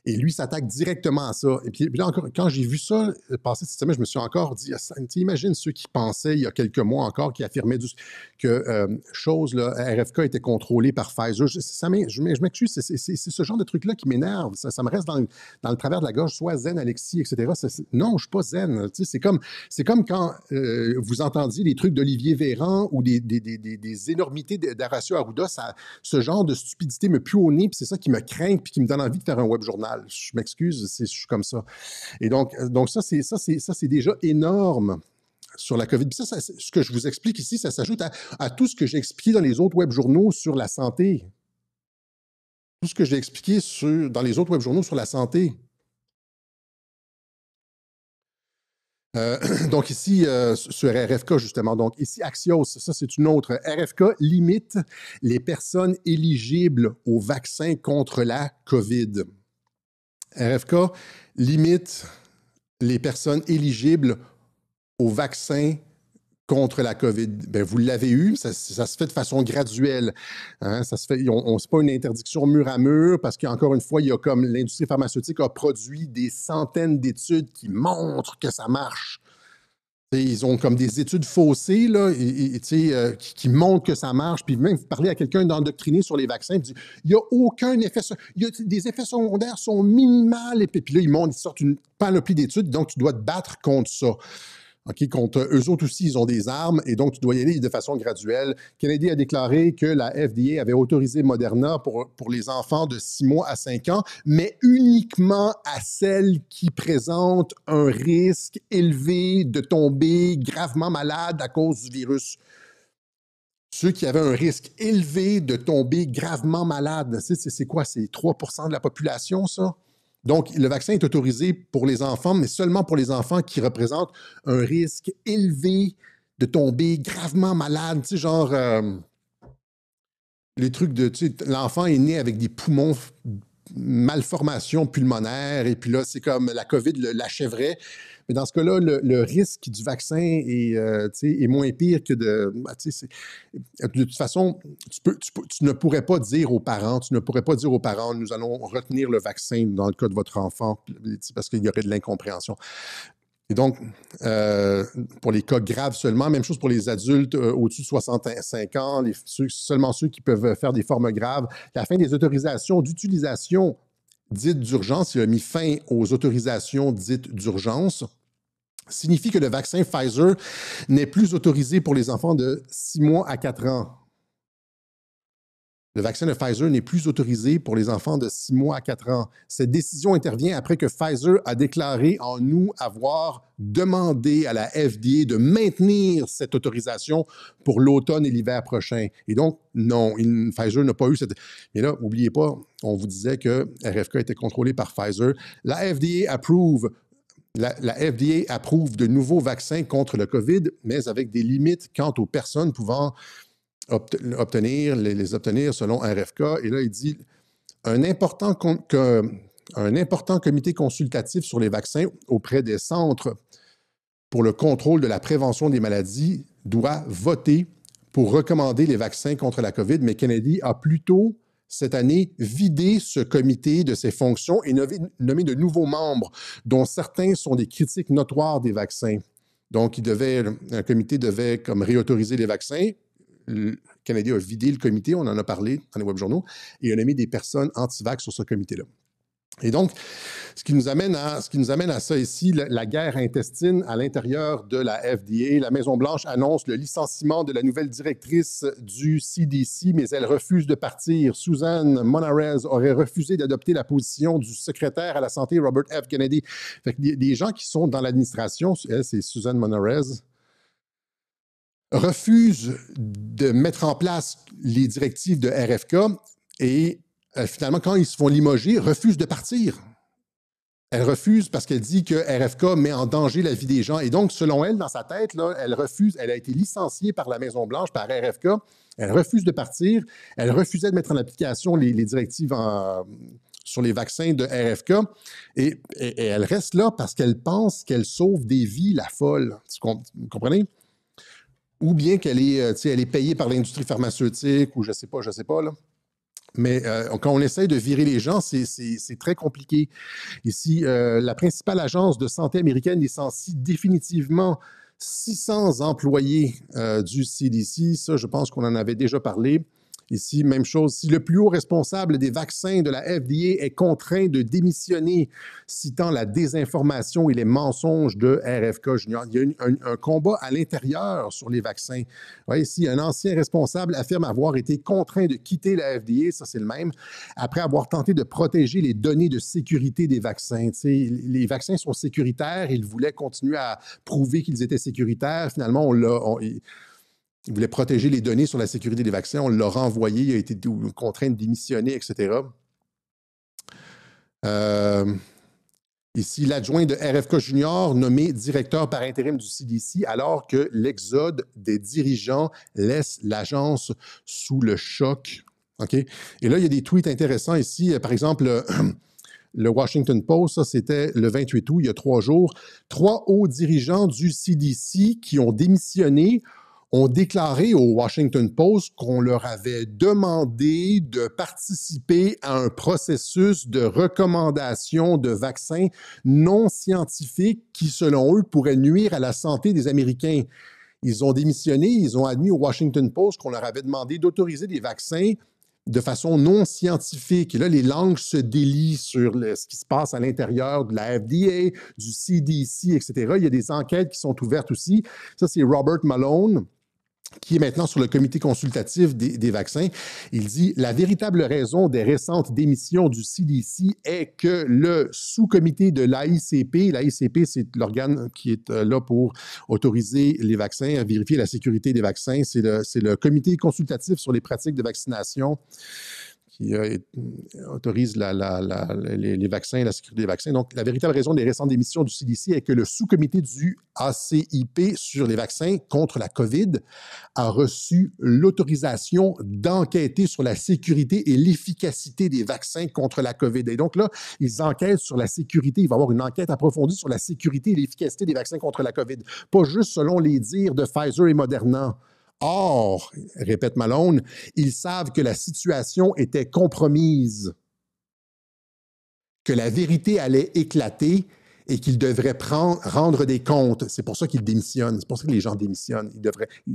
Et lui s'attaque directement à ça. Et puis là encore, quand j'ai vu ça passer cette semaine, je me suis encore dit, imagine ceux qui pensaient il y a quelques mois encore, qui affirmaient que RFK était contrôlé par Pfizer. Je m'excuse, c'est ce genre de truc-là qui m'énerve. Ça me reste dans le travers de la gorge, soit zen, Alexis, etc. Non, je ne suis pas zen. C'est comme quand vous entendiez les trucs d'Olivier Véran ou des énormités d'Horacio Arruda. Ce genre de stupidité me pue au nez, puis c'est ça qui me craint, puis qui me donne envie de faire un web journal. Je m'excuse, je suis comme ça. Et donc ça, c'est déjà énorme sur la COVID. Puis ça, ce que je vous explique ici, ça s'ajoute à tout ce que j'ai expliqué dans les autres web journaux sur la santé. Tout ce que j'ai expliqué dans les autres web journaux sur la santé. Donc ici, sur RFK, justement, donc ici, Axios, ça c'est une autre. RFK limite les personnes éligibles au vaccin contre la COVID. RFK limite les personnes éligibles au vaccin contre la COVID. Bien, vous l'avez eu, ça se fait de façon graduelle. Hein? Ça se fait, c'est pas une interdiction mur à mur, parce qu'encore une fois, il y a comme l'industrie pharmaceutique a produit des centaines d'études qui montrent que ça marche. Ils ont comme des études faussées là, qui montrent que ça marche. Puis même, vous parlez à quelqu'un d'endoctriné sur les vaccins, il dit il n'y a aucun effet. Des effets secondaires sont minimales. Et puis là, ils sortent une panoplie d'études, donc tu dois te battre contre ça. OK, contre eux autres aussi, ils ont des armes et donc tu dois y aller de façon graduelle. Kennedy a déclaré que la FDA avait autorisé Moderna pour les enfants de 6 mois à 5 ans, mais uniquement à celles qui présentent un risque élevé de tomber gravement malade à cause du virus. Ceux qui avaient un risque élevé de tomber gravement malade, c'est quoi? C'est 3% de la population, ça? Donc, le vaccin est autorisé pour les enfants, mais seulement pour les enfants qui représentent un risque élevé de tomber gravement malade. Tu sais, genre, les trucs de, tu sais, l'enfant est né avec des poumons, malformation pulmonaire, et puis là, c'est comme la COVID l'achèverait. Mais dans ce cas-là, le risque du vaccin est moins pire que de... De toute façon, tu ne pourrais pas dire aux parents, nous allons retenir le vaccin dans le cas de votre enfant, parce qu'il y aurait de l'incompréhension. Et donc, pour les cas graves seulement, même chose pour les adultes au-dessus de 65 ans, seulement ceux qui peuvent faire des formes graves. La fin des autorisations d'utilisation dites d'urgence, il a mis fin aux autorisations dites d'urgence, signifie que le vaccin Pfizer n'est plus autorisé pour les enfants de 6 mois à 4 ans. Le vaccin de Pfizer n'est plus autorisé pour les enfants de 6 mois à 4 ans. Cette décision intervient après que Pfizer a déclaré en août avoir demandé à la FDA de maintenir cette autorisation pour l'automne et l'hiver prochain. Et donc, non, Pfizer n'a pas eu cette... Mais là, n'oubliez pas, on vous disait que RFK était contrôlé par Pfizer. La FDA approuve de nouveaux vaccins contre le COVID, mais avec des limites quant aux personnes pouvant les obtenir selon RFK. Et là, il dit un important comité consultatif sur les vaccins auprès des centres pour le contrôle de la prévention des maladies doit voter pour recommander les vaccins contre la COVID, mais Kennedy a plutôt cette année vidé ce comité de ses fonctions et nommé de nouveaux membres, dont certains sont des critiques notoires des vaccins. Donc, un comité devait comme réautoriser les vaccins. Le Canada a vidé le comité, on en a parlé dans les web journaux, et a nommé des personnes anti-vax sur ce comité-là. Et donc, ce qui nous amène à ça ici, la guerre intestine à l'intérieur de la FDA. La Maison-Blanche annonce le licenciement de la nouvelle directrice du CDC, mais elle refuse de partir. Susan Monarez aurait refusé d'adopter la position du secrétaire à la santé, Robert F. Kennedy. Fait que des gens qui sont dans l'administration, elle, c'est Susan Monarez, refuse de mettre en place les directives de RFK et finalement, quand ils se font limoger, refuse de partir. Elle refuse parce qu'elle dit que RFK met en danger la vie des gens. Et donc, selon elle, dans sa tête, là, elle refuse. Elle a été licenciée par la Maison-Blanche, par RFK. Elle refuse de partir. Elle refusait de mettre en application les directives sur les vaccins de RFK. Et elle reste là parce qu'elle pense qu'elle sauve des vies, la folle. Vous comprenez? Ou bien qu'elle est payée par l'industrie pharmaceutique, ou je sais pas, là. Mais quand on essaie de virer les gens, c'est très compliqué. Ici, la principale agence de santé américaine licencie définitivement 600 employés du CDC. Ça, je pense qu'on en avait déjà parlé. Ici, même chose. Si le plus haut responsable des vaccins de la FDA est contraint de démissionner, citant la désinformation et les mensonges de RFK Junior, il y a un combat à l'intérieur sur les vaccins. Ouais, ici, un ancien responsable affirme avoir été contraint de quitter la FDA, ça c'est le même, après avoir tenté de protéger les données de sécurité des vaccins. Les vaccins sont sécuritaires, ils voulaient continuer à prouver qu'ils étaient sécuritaires. Finalement, il voulait protéger les données sur la sécurité des vaccins. On l'a renvoyé, il a été contraint de démissionner, etc. Ici, l'adjoint de RFK Junior, nommé directeur par intérim du CDC, alors que l'exode des dirigeants laisse l'agence sous le choc. Okay? Et là, il y a des tweets intéressants ici. Par exemple, le Washington Post, ça c'était le 28 août, il y a 3 jours. 3 hauts dirigeants du CDC qui ont démissionné ont déclaré au Washington Post qu'on leur avait demandé de participer à un processus de recommandation de vaccins non scientifiques qui, selon eux, pourrait nuire à la santé des Américains. Ils ont démissionné, ils ont admis au Washington Post qu'on leur avait demandé d'autoriser des vaccins de façon non scientifique. Et là, les langues se délient sur ce qui se passe à l'intérieur de la FDA, du CDC, etc. Il y a des enquêtes qui sont ouvertes aussi. Ça, c'est Robert Malone, qui est maintenant sur le comité consultatif des vaccins. Il dit « La véritable raison des récentes démissions du CDC est que le sous-comité de l'AICP, c'est l'organe qui est là pour autoriser les vaccins, vérifier la sécurité des vaccins, c'est le comité consultatif sur les pratiques de vaccination qui autorise les vaccins et la sécurité des vaccins. Donc, la véritable raison des récentes démissions du CDC est que le sous-comité du ACIP sur les vaccins contre la COVID a reçu l'autorisation d'enquêter sur la sécurité et l'efficacité des vaccins contre la COVID. Et donc là, ils enquêtent sur la sécurité. Il va y avoir une enquête approfondie sur la sécurité et l'efficacité des vaccins contre la COVID. Pas juste selon les dires de Pfizer et Moderna. Or, répète Malone, ils savent que la situation était compromise, que la vérité allait éclater et qu'ils devraient rendre des comptes. C'est pour ça qu'ils démissionnent. C'est pour ça que les gens démissionnent.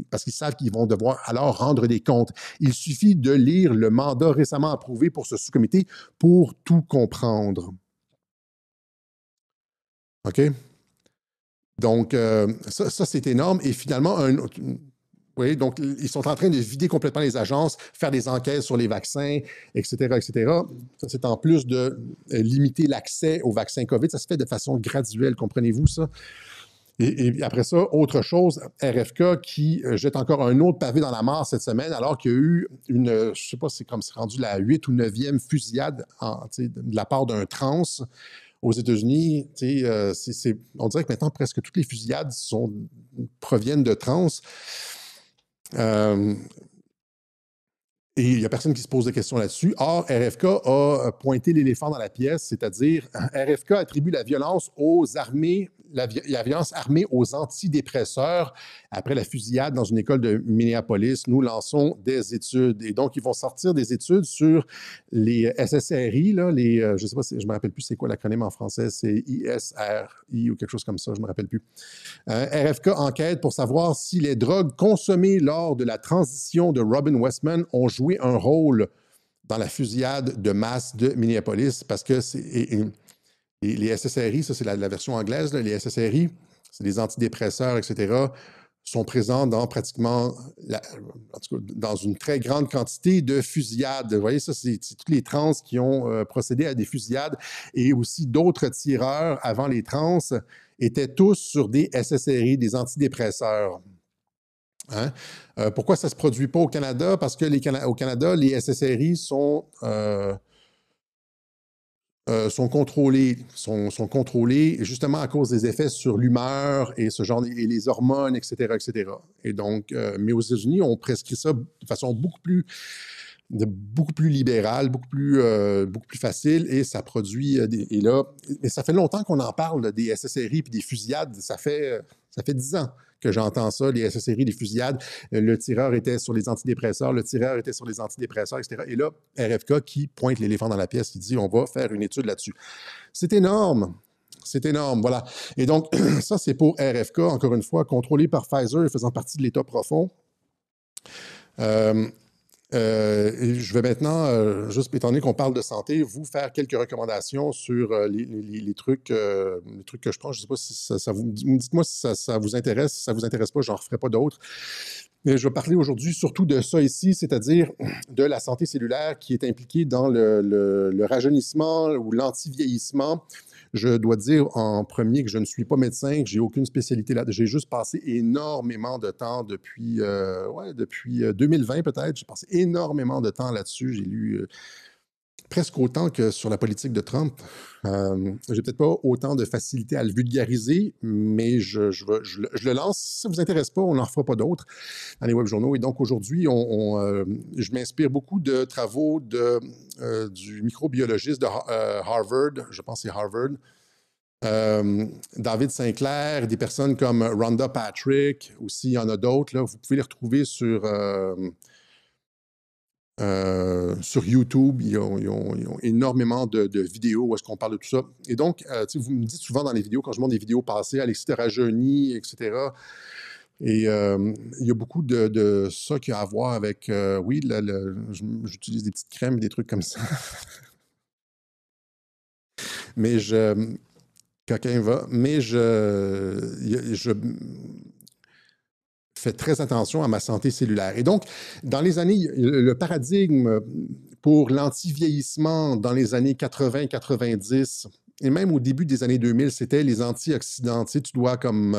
Parce qu'ils savent qu'ils vont devoir alors rendre des comptes. Il suffit de lire le mandat récemment approuvé pour ce sous-comité pour tout comprendre. OK? Donc, ça c'est énorme. Et finalement, oui, donc ils sont en train de vider complètement les agences, faire des enquêtes sur les vaccins, etc., etc. Ça, c'est en plus de limiter l'accès aux vaccins COVID. Ça se fait de façon graduelle, comprenez-vous ça? Et après ça, autre chose, RFK qui jette encore un autre pavé dans la mare cette semaine, alors qu'il y a eu une, je ne sais pas, c'est rendu la 8e ou 9e fusillade de la part d'un trans aux États-Unis. On dirait que maintenant, presque toutes les fusillades proviennent de trans. Et il n'y a personne qui se pose de questions là-dessus. Or, RFK a pointé l'éléphant dans la pièce, c'est-à-dire RFK attribue la violence aux armées, la violence armée aux antidépresseurs. Après la fusillade dans une école de Minneapolis, nous lançons des études. Et donc, ils vont sortir des études sur les SSRI, là, je ne sais pas, je ne me rappelle plus c'est quoi l'acronyme en français, c'est ISRI ou quelque chose comme ça, je ne me rappelle plus. RFK enquête pour savoir si les drogues consommées lors de la transition de Robin Westman ont joué un rôle dans la fusillade de masse de Minneapolis, parce que les SSRI, ça c'est la version anglaise, là, les SSRI, c'est des antidépresseurs, etc., sont présents dans pratiquement, en tout cas, dans une très grande quantité de fusillades. Vous voyez, ça, c'est tous les trans qui ont procédé à des fusillades, et aussi d'autres tireurs avant les trans étaient tous sur des SSRI, des antidépresseurs. Hein? Pourquoi ça ne se produit pas au Canada? Parce que au Canada, les SSRI sont contrôlés justement à cause des effets sur l'humeur et ce genre et les hormones, etc., etc. Et donc, mais aux États-Unis, on prescrit ça de façon beaucoup plus libérale, beaucoup plus facile, et ça produit et là, mais ça fait longtemps qu'on en parle des SSRI puis des fusillades. Ça fait 10 ans que j'entends ça, les SSRI, les fusillades. Le tireur était sur les antidépresseurs, le tireur était sur les antidépresseurs, etc. Et là, RFK qui pointe l'éléphant dans la pièce, qui dit on va faire une étude là-dessus. C'est énorme. C'est énorme, voilà. Et donc, ça, c'est pour RFK, encore une fois, contrôlé par Pfizer, faisant partie de l'État profond. Et je vais maintenant, juste étant donné qu'on parle de santé, vous faire quelques recommandations sur les trucs que je prends. Je ne sais pas si ça vous... Dites-moi si ça vous intéresse. Si ça ne vous intéresse pas, je n'en referai pas d'autres. Mais je vais parler aujourd'hui surtout de ça ici, c'est-à-dire de la santé cellulaire qui est impliquée dans le rajeunissement ou l'anti-vieillissement. Je dois dire en premier que je ne suis pas médecin, que j'ai aucune spécialité là. J'ai juste passé énormément de temps depuis 2020 peut-être. J'ai passé énormément de temps là-dessus. J'ai lu presque autant que sur la politique de Trump. J'ai peut-être pas autant de facilité à le vulgariser, mais je le lance. Si ça ne vous intéresse pas, on n'en fera pas d'autres dans les web journaux. Et donc aujourd'hui, je m'inspire beaucoup de travaux du microbiologiste de Harvard, je pense que c'est Harvard, David Sinclair, des personnes comme Rhonda Patrick, aussi il y en a d'autres. Là, vous pouvez les retrouver sur YouTube. Ils ont énormément de vidéos où est-ce qu'on parle de tout ça. Et donc, vous me dites souvent dans les vidéos, quand je montre des vidéos passées, Alexis te rajeunit, etc. Et il y a beaucoup de ça qui a à voir avec, oui, j'utilise des petites crèmes, des trucs comme ça. Mais quelqu'un va, mais je fais très attention à ma santé cellulaire. Et donc, dans les années, le paradigme pour l'anti-vieillissement dans les années 80-90, et même au début des années 2000, c'était les antioxydants. Tu sais, tu dois comme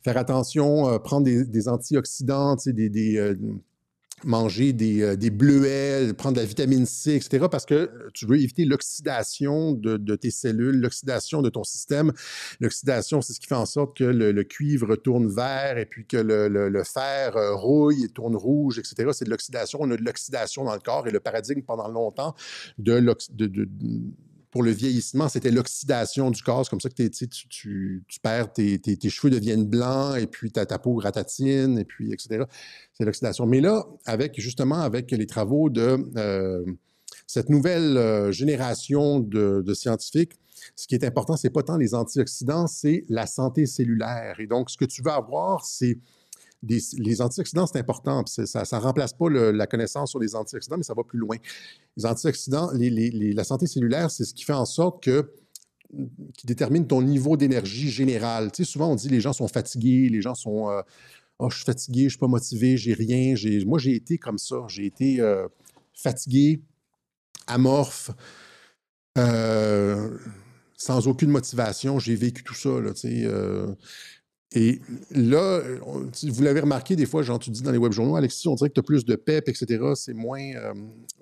faire attention, prendre des antioxydants, tu sais, manger des bleuets, prendre de la vitamine C, etc., parce que tu veux éviter l'oxydation de tes cellules, l'oxydation de ton système. L'oxydation, c'est ce qui fait en sorte que le cuivre tourne vert et puis que le fer rouille et tourne rouge, etc. C'est de l'oxydation. On a de l'oxydation dans le corps et le paradigme pendant longtemps pour le vieillissement, c'était l'oxydation du corps. C'est comme ça que tu perds, tes cheveux deviennent blancs et puis ta peau ratatine, et puis etc. C'est l'oxydation. Mais là, avec les travaux de cette nouvelle génération de scientifiques, ce qui est important, c'est pas tant les antioxydants, c'est la santé cellulaire. Et donc, ce que tu veux avoir, c'est les antioxydants, c'est important. Ça ne remplace pas la connaissance sur les antioxydants, mais ça va plus loin. Les antioxydants, la santé cellulaire, c'est ce qui fait en sorte qui détermine ton niveau d'énergie générale. Tu sais, souvent, on dit les gens sont fatigués, les gens sont oh, je suis fatigué, je ne suis pas motivé, j'ai rien. Moi, j'ai été comme ça. J'ai été fatigué, amorphe, sans aucune motivation. J'ai vécu tout ça, là, tu sais. Et là, vous l'avez remarqué des fois, genre tu dis dans les web journaux, Alexis, on dirait que tu as plus de PEP, etc. C'est moins.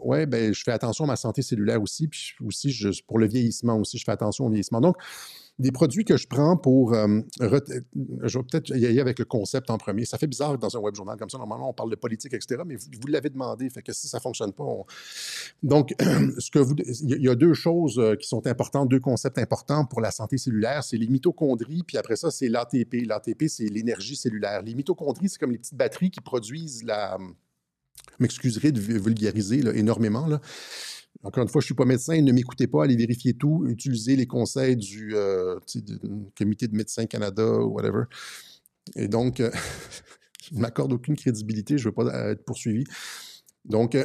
Ouais, ben je fais attention à ma santé cellulaire aussi, puis aussi pour le vieillissement aussi, je fais attention au vieillissement. Donc, des produits que je prends pour... je vais peut-être y aller avec le concept en premier. Ça fait bizarre dans un web journal comme ça. Normalement, on parle de politique, etc. Mais vous l'avez demandé. Fait que si ça ne fonctionne pas... Donc, il y a deux choses qui sont importantes, deux concepts importants pour la santé cellulaire. C'est les mitochondries, puis après ça, c'est l'ATP. L'ATP, c'est l'énergie cellulaire. Les mitochondries, c'est comme les petites batteries qui produisent m'excuserez de vulgariser là, énormément, là. Encore une fois, je ne suis pas médecin, ne m'écoutez pas, allez vérifier tout, utilisez les conseils du Comité de médecins Canada ou whatever. Et donc, je ne m'accorde aucune crédibilité, je ne veux pas être poursuivi. Donc,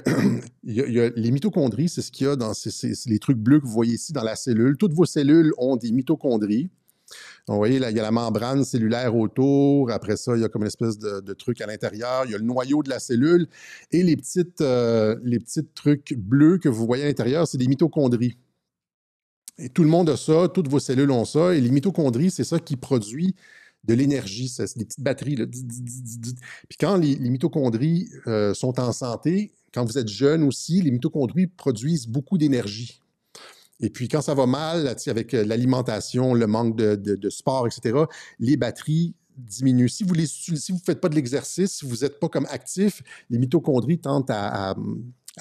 il y a les mitochondries, c'est ce qu'il y a dans les trucs bleus que vous voyez ici dans la cellule. Toutes vos cellules ont des mitochondries. Donc, vous voyez, là, il y a la membrane cellulaire autour. Après ça, il y a comme une espèce de truc à l'intérieur. Il y a le noyau de la cellule. Et les petits trucs bleus que vous voyez à l'intérieur, c'est des mitochondries. Et tout le monde a ça, toutes vos cellules ont ça. Et les mitochondries, c'est ça qui produit de l'énergie, c'est des petites batteries. Là. Puis quand les mitochondries sont en santé, quand vous êtes jeune aussi, les mitochondries produisent beaucoup d'énergie. Et puis quand ça va mal, avec l'alimentation, le manque de sport, etc., les batteries diminuent. Si vous ne faites pas de l'exercice, si vous n'êtes pas comme actif, les mitochondries tendent à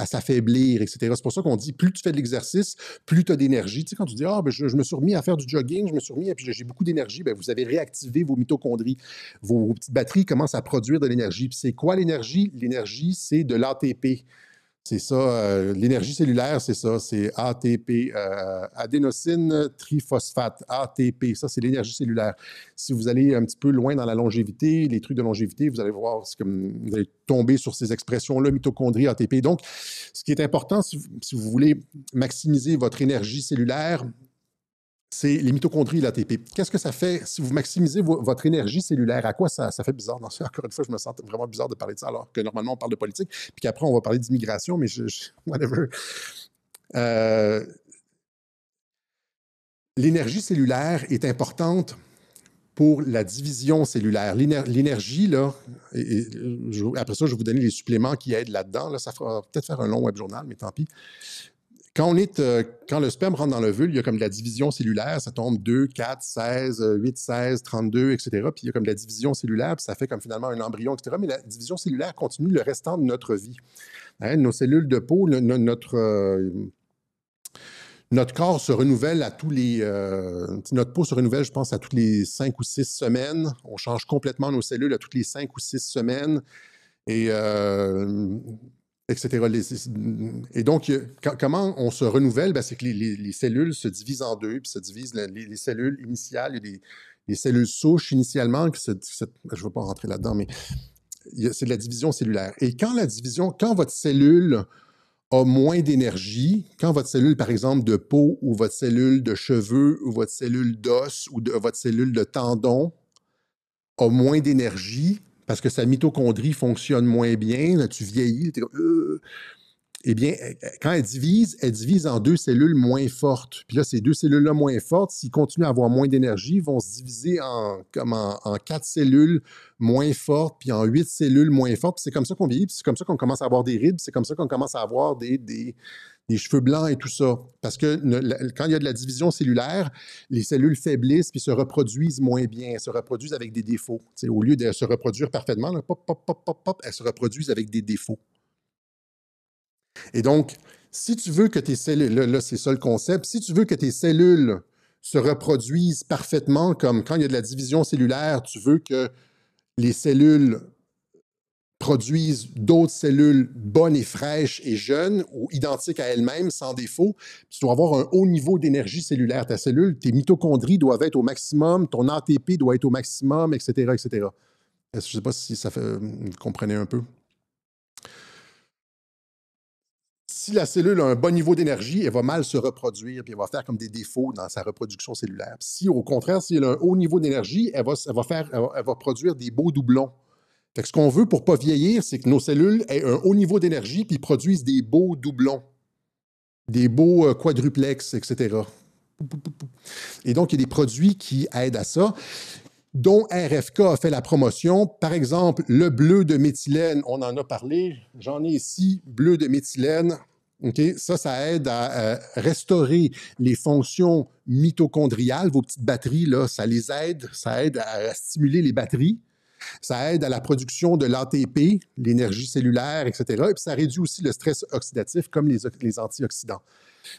s'affaiblir, etc. C'est pour ça qu'on dit, plus tu fais de l'exercice, plus tu as d'énergie. Tu sais, quand tu dis, ben, je me suis remis à faire du jogging, je me suis remis, et puis j'ai beaucoup d'énergie, ben, vous avez réactivé vos mitochondries. Vos petites batteries commencent à produire de l'énergie. Puis c'est quoi l'énergie? L'énergie, c'est de l'ATP. C'est ça, l'énergie cellulaire, c'est ça, c'est ATP, adénosine triphosphate, ATP, ça c'est l'énergie cellulaire. Si vous allez un petit peu loin dans la longévité, les trucs de longévité, vous allez voir, vous allez tomber sur ces expressions-là, mitochondrie, ATP. Donc, ce qui est important, si vous voulez maximiser votre énergie cellulaire, c'est les mitochondries et l'ATP. Qu'est-ce que ça fait si vous maximisez votre énergie cellulaire? À quoi ça fait bizarre? Non, encore une fois, je me sens vraiment bizarre de parler de ça alors que normalement, on parle de politique, puis qu'après, on va parler d'immigration, mais whatever. L'énergie cellulaire est importante pour la division cellulaire. L'énergie, là, après ça, je vais vous donner les suppléments qui aident là-dedans. Là, ça fera peut-être faire un long web journal, mais tant pis. Quand le sperme rentre dans l'ovule, il y a comme de la division cellulaire, ça tombe 2, 4, 16, 8, 16, 32, etc. Puis il y a comme de la division cellulaire, puis ça fait comme finalement un embryon, etc. Mais la division cellulaire continue le restant de notre vie. Hein, nos cellules de peau, notre corps se renouvelle à tous les... notre peau se renouvelle, je pense, à toutes les 5 ou 6 semaines. On change complètement nos cellules à toutes les 5 ou 6 semaines. Et... etc. Et donc, comment on se renouvelle? Ben, c'est que les cellules se divisent en deux, puis se divisent les cellules initiales et les cellules souches initialement. Je ne veux pas rentrer là-dedans, mais c'est de la division cellulaire. Et quand votre cellule a moins d'énergie, quand votre cellule, par exemple, de peau, ou votre cellule de cheveux, ou votre cellule d'os, ou votre cellule de tendon a moins d'énergie, parce que sa mitochondrie fonctionne moins bien, là, tu vieillis, eh bien, quand elle divise en deux cellules moins fortes. Puis là, ces deux cellules-là moins fortes, s'ils continuent à avoir moins d'énergie, vont se diviser en 4 cellules moins fortes, puis en 8 cellules moins fortes. Puis c'est comme ça qu'on vieillit, puis c'est comme ça qu'on commence à avoir des rides, puis c'est comme ça qu'on commence à avoir des cheveux blancs et tout ça. Parce que quand il y a de la division cellulaire, les cellules faiblissent puis se reproduisent moins bien. Elles se reproduisent avec des défauts. T'sais, au lieu de se reproduire parfaitement, là, pop, pop, pop, pop, pop, elles se reproduisent avec des défauts. Et donc, si tu veux que tes cellules, là c'est ça le concept, si tu veux que tes cellules se reproduisent parfaitement, comme quand il y a de la division cellulaire, tu veux que les cellules produisent d'autres cellules bonnes et fraîches et jeunes ou identiques à elles-mêmes, sans défaut. Tu dois avoir un haut niveau d'énergie cellulaire. Ta cellule, tes mitochondries doivent être au maximum, ton ATP doit être au maximum, etc., etc. Je ne sais pas si ça fait... Vous comprenez un peu? Si la cellule a un bon niveau d'énergie, elle va mal se reproduire, puis elle va faire comme des défauts dans sa reproduction cellulaire. Si, au contraire, si elle a un haut niveau d'énergie, elle va produire des beaux doublons. Fait que ce qu'on veut pour ne pas vieillir, c'est que nos cellules aient un haut niveau d'énergie puis produisent des beaux doublons, des beaux quadruplex, etc. Et donc, il y a des produits qui aident à ça, dont RFK a fait la promotion. Par exemple, le bleu de méthylène, on en a parlé. J'en ai ici, bleu de méthylène. Okay? Ça aide à restaurer les fonctions mitochondriales. Vos petites batteries, là, ça aide à stimuler les batteries. Ça aide à la production de l'ATP, l'énergie cellulaire, etc. Et puis ça réduit aussi le stress oxydatif comme les antioxydants.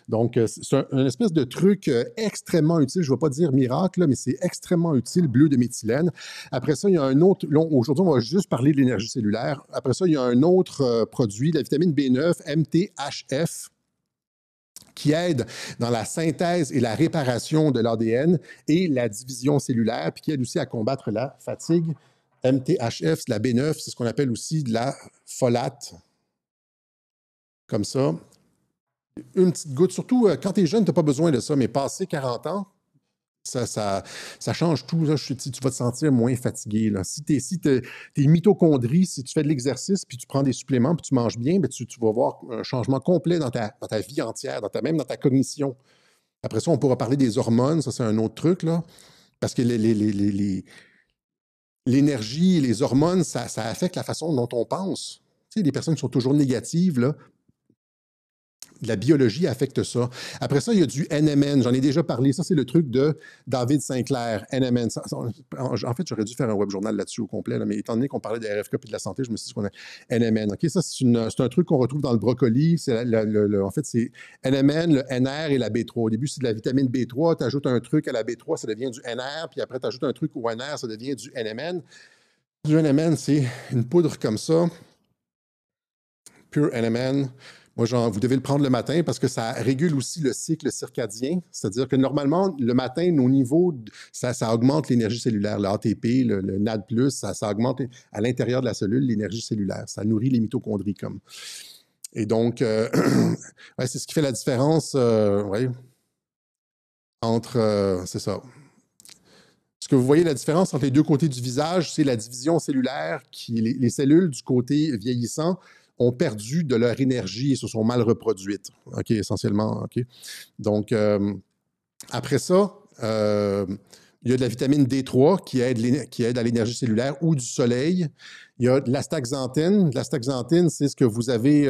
Donc, c'est un espèce de truc extrêmement utile. Je ne vais pas dire miracle, là, mais c'est extrêmement utile, bleu de méthylène. Après ça, il y a un autre... Aujourd'hui, on va juste parler de l'énergie cellulaire. Après ça, il y a un autre produit, la vitamine B9, MTHF, qui aide dans la synthèse et la réparation de l'ADN et la division cellulaire, puis qui aide aussi à combattre la fatigue. MTHF, la B9, c'est ce qu'on appelle aussi de la folate, comme ça. Une petite goutte, surtout quand tu es jeune, tu n'as pas besoin de ça, mais passé 40 ans, ça change tout. Là. Tu vas te sentir moins fatigué. Là. Si tes mitochondries, si tu fais de l'exercice, puis tu prends des suppléments, puis tu manges bien, ben tu vas voir un changement complet dans ta vie entière, même dans ta cognition. Après ça, on pourra parler des hormones, ça c'est un autre truc, là, parce que l'énergie et les hormones, ça affecte la façon dont on pense. Tu sais, les personnes qui sont toujours négatives, là, la biologie affecte ça. Après ça, il y a du NMN. J'en ai déjà parlé. Ça, c'est le truc de David Sinclair, NMN. En fait, j'aurais dû faire un web journal là-dessus au complet, là, mais étant donné qu'on parlait de RFK et de la santé, je me suis dit qu'on a NMN. OK, ça, c'est un truc qu'on retrouve dans le brocoli. En fait, c'est NMN, le NR et la B3. Au début, c'est de la vitamine B3. Tu ajoutes un truc à la B3, ça devient du NR. Puis après, tu ajoutes un truc au NR, ça devient du NMN. Du NMN, c'est une poudre comme ça. Pure NMN. Moi, vous devez le prendre le matin parce que ça régule aussi le cycle circadien. C'est-à-dire que normalement, le matin, nos niveaux, ça augmente l'énergie cellulaire. Le ATP, le NAD+, ça augmente à l'intérieur de la cellule l'énergie cellulaire. Ça nourrit les mitochondries comme. Et donc, ouais, c'est ce qui fait la différence ouais, entre, c'est ça. Ce que vous voyez, la différence entre les deux côtés du visage, c'est la division cellulaire. Les cellules du côté vieillissant ont perdu de leur énergie et se sont mal reproduites, OK, essentiellement. OK? Donc, après ça, il y a de la vitamine D3 qui aide à l'énergie cellulaire ou du soleil. Il y a de l'astaxanthine. L'astaxanthine, c'est ce que vous avez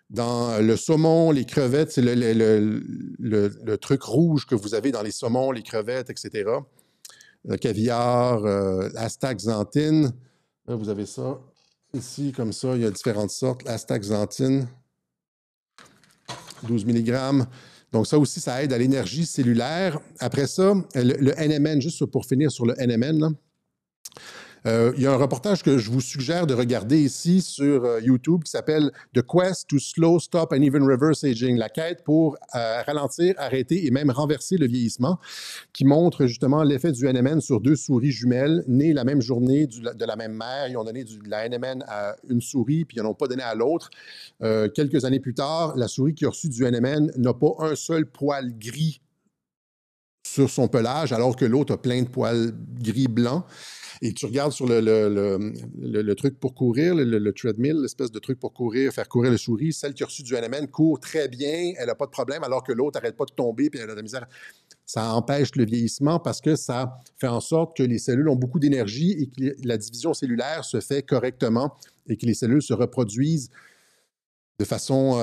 dans le saumon, les crevettes. C'est le truc rouge que vous avez dans les saumons, les crevettes, etc. Le caviar, l'astaxanthine. Là, vous avez ça. Ici, comme ça, il y a différentes sortes. L'astaxanthine, 12 mg. Donc, ça aussi, ça aide à l'énergie cellulaire. Après ça, le NMN, juste pour finir sur le NMN, là, il y a un reportage que je vous suggère de regarder ici sur YouTube qui s'appelle The Quest to Slow, Stop and Even Reverse Aging, la quête pour ralentir, arrêter et même renverser le vieillissement, qui montre justement l'effet du NMN sur deux souris jumelles nées la même journée de la même mère. Ils ont donné de la NMN à une souris, puis ils n'en ont pas donné à l'autre. Quelques années plus tard, la souris qui a reçu du NMN n'a pas un seul poil gris sur son pelage, alors que l'autre a plein de poils gris blancs. Et tu regardes sur le truc pour courir, le treadmill, l'espèce de truc pour courir, faire courir les souris, celle qui a reçu du NMN court très bien, elle n'a pas de problème, alors que l'autre n'arrête pas de tomber, puis elle a de la misère. Ça empêche le vieillissement parce que ça fait en sorte que les cellules ont beaucoup d'énergie et que la division cellulaire se fait correctement et que les cellules se reproduisent de façon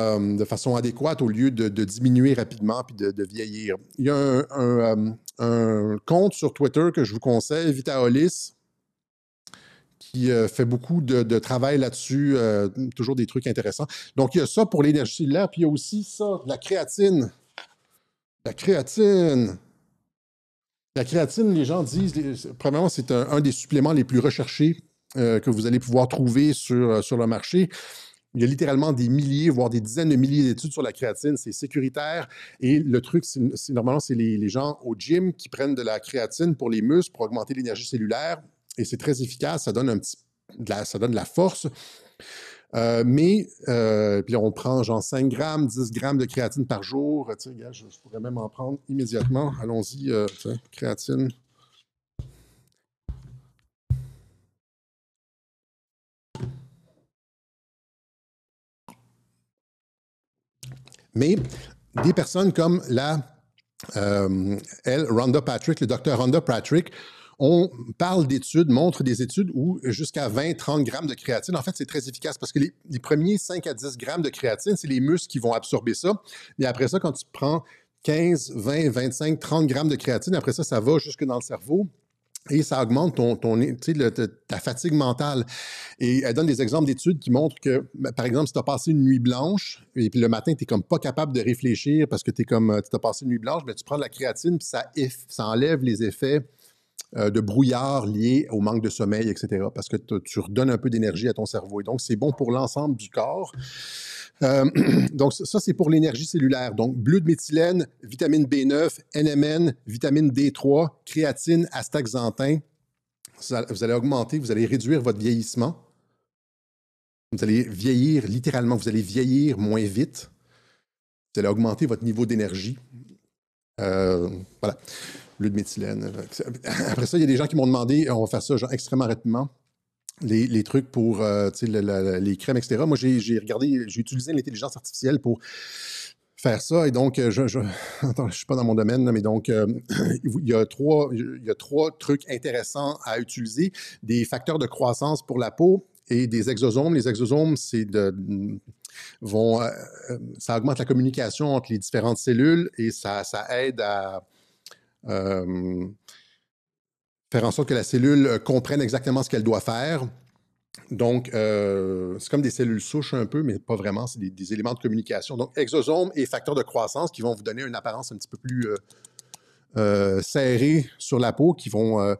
adéquate au lieu de diminuer rapidement puis de vieillir. Il y a un compte sur Twitter que je vous conseille, Vitaolis, qui fait beaucoup de travail là-dessus, toujours des trucs intéressants. Donc, il y a ça pour l'énergie cellulaire, puis il y a aussi ça, la créatine. La créatine. La créatine, les gens disent, premièrement, c'est un des suppléments les plus recherchés que vous allez pouvoir trouver sur le marché. Il y a littéralement des milliers, voire des dizaines de milliers d'études sur la créatine. C'est sécuritaire. Et le truc, normalement, c'est les gens au gym qui prennent de la créatine pour les muscles, pour augmenter l'énergie cellulaire. Et c'est très efficace. Ça donne ça donne de la force. Puis on prend genre 5 grammes, 10 grammes de créatine par jour. Tu sais, regarde, je pourrais même en prendre immédiatement. Allons-y, créatine. Mais des personnes comme Rhonda Patrick, le docteur Rhonda Patrick, on parle d'études, montre des études où jusqu'à 20-30 grammes de créatine, en fait, c'est très efficace parce que les premiers 5 à 10 grammes de créatine, c'est les muscles qui vont absorber ça. Mais après ça, quand tu prends 15, 20, 25, 30 grammes de créatine, après ça, ça va jusque dans le cerveau. Et ça augmente ta fatigue mentale. Et elle donne des exemples d'études qui montrent que, par exemple, si tu as passé une nuit blanche, et puis le matin, tu n'es comme pas capable de réfléchir parce que tu as passé une nuit blanche, mais tu prends de la créatine, puis ça enlève les effets de brouillard liés au manque de sommeil, etc. Parce que tu redonnes un peu d'énergie à ton cerveau. Et donc, c'est bon pour l'ensemble du corps. Donc, ça, c'est pour l'énergie cellulaire. Donc, bleu de méthylène, vitamine B9, NMN, vitamine D3, créatine, astaxanthin. Vous allez augmenter, vous allez réduire votre vieillissement. Vous allez vieillir littéralement, vous allez vieillir moins vite. Vous allez augmenter votre niveau d'énergie. Voilà, bleu de méthylène. Après ça, il y a des gens qui m'ont demandé, on va faire ça genre, extrêmement rapidement. Les trucs pour les crèmes, etc. Moi, j'ai utilisé l'intelligence artificielle pour faire ça. Et donc, attends, je ne suis pas dans mon domaine, mais donc, il y a trois trucs intéressants à utiliser. Des facteurs de croissance pour la peau et des exosomes. Les exosomes, ça augmente la communication entre les différentes cellules et ça aide à faire en sorte que la cellule comprenne exactement ce qu'elle doit faire. Donc, c'est comme des cellules souches un peu, mais pas vraiment, c'est des éléments de communication. Donc, exosomes et facteurs de croissance qui vont vous donner une apparence un petit peu plus serrée sur la peau, qui vont...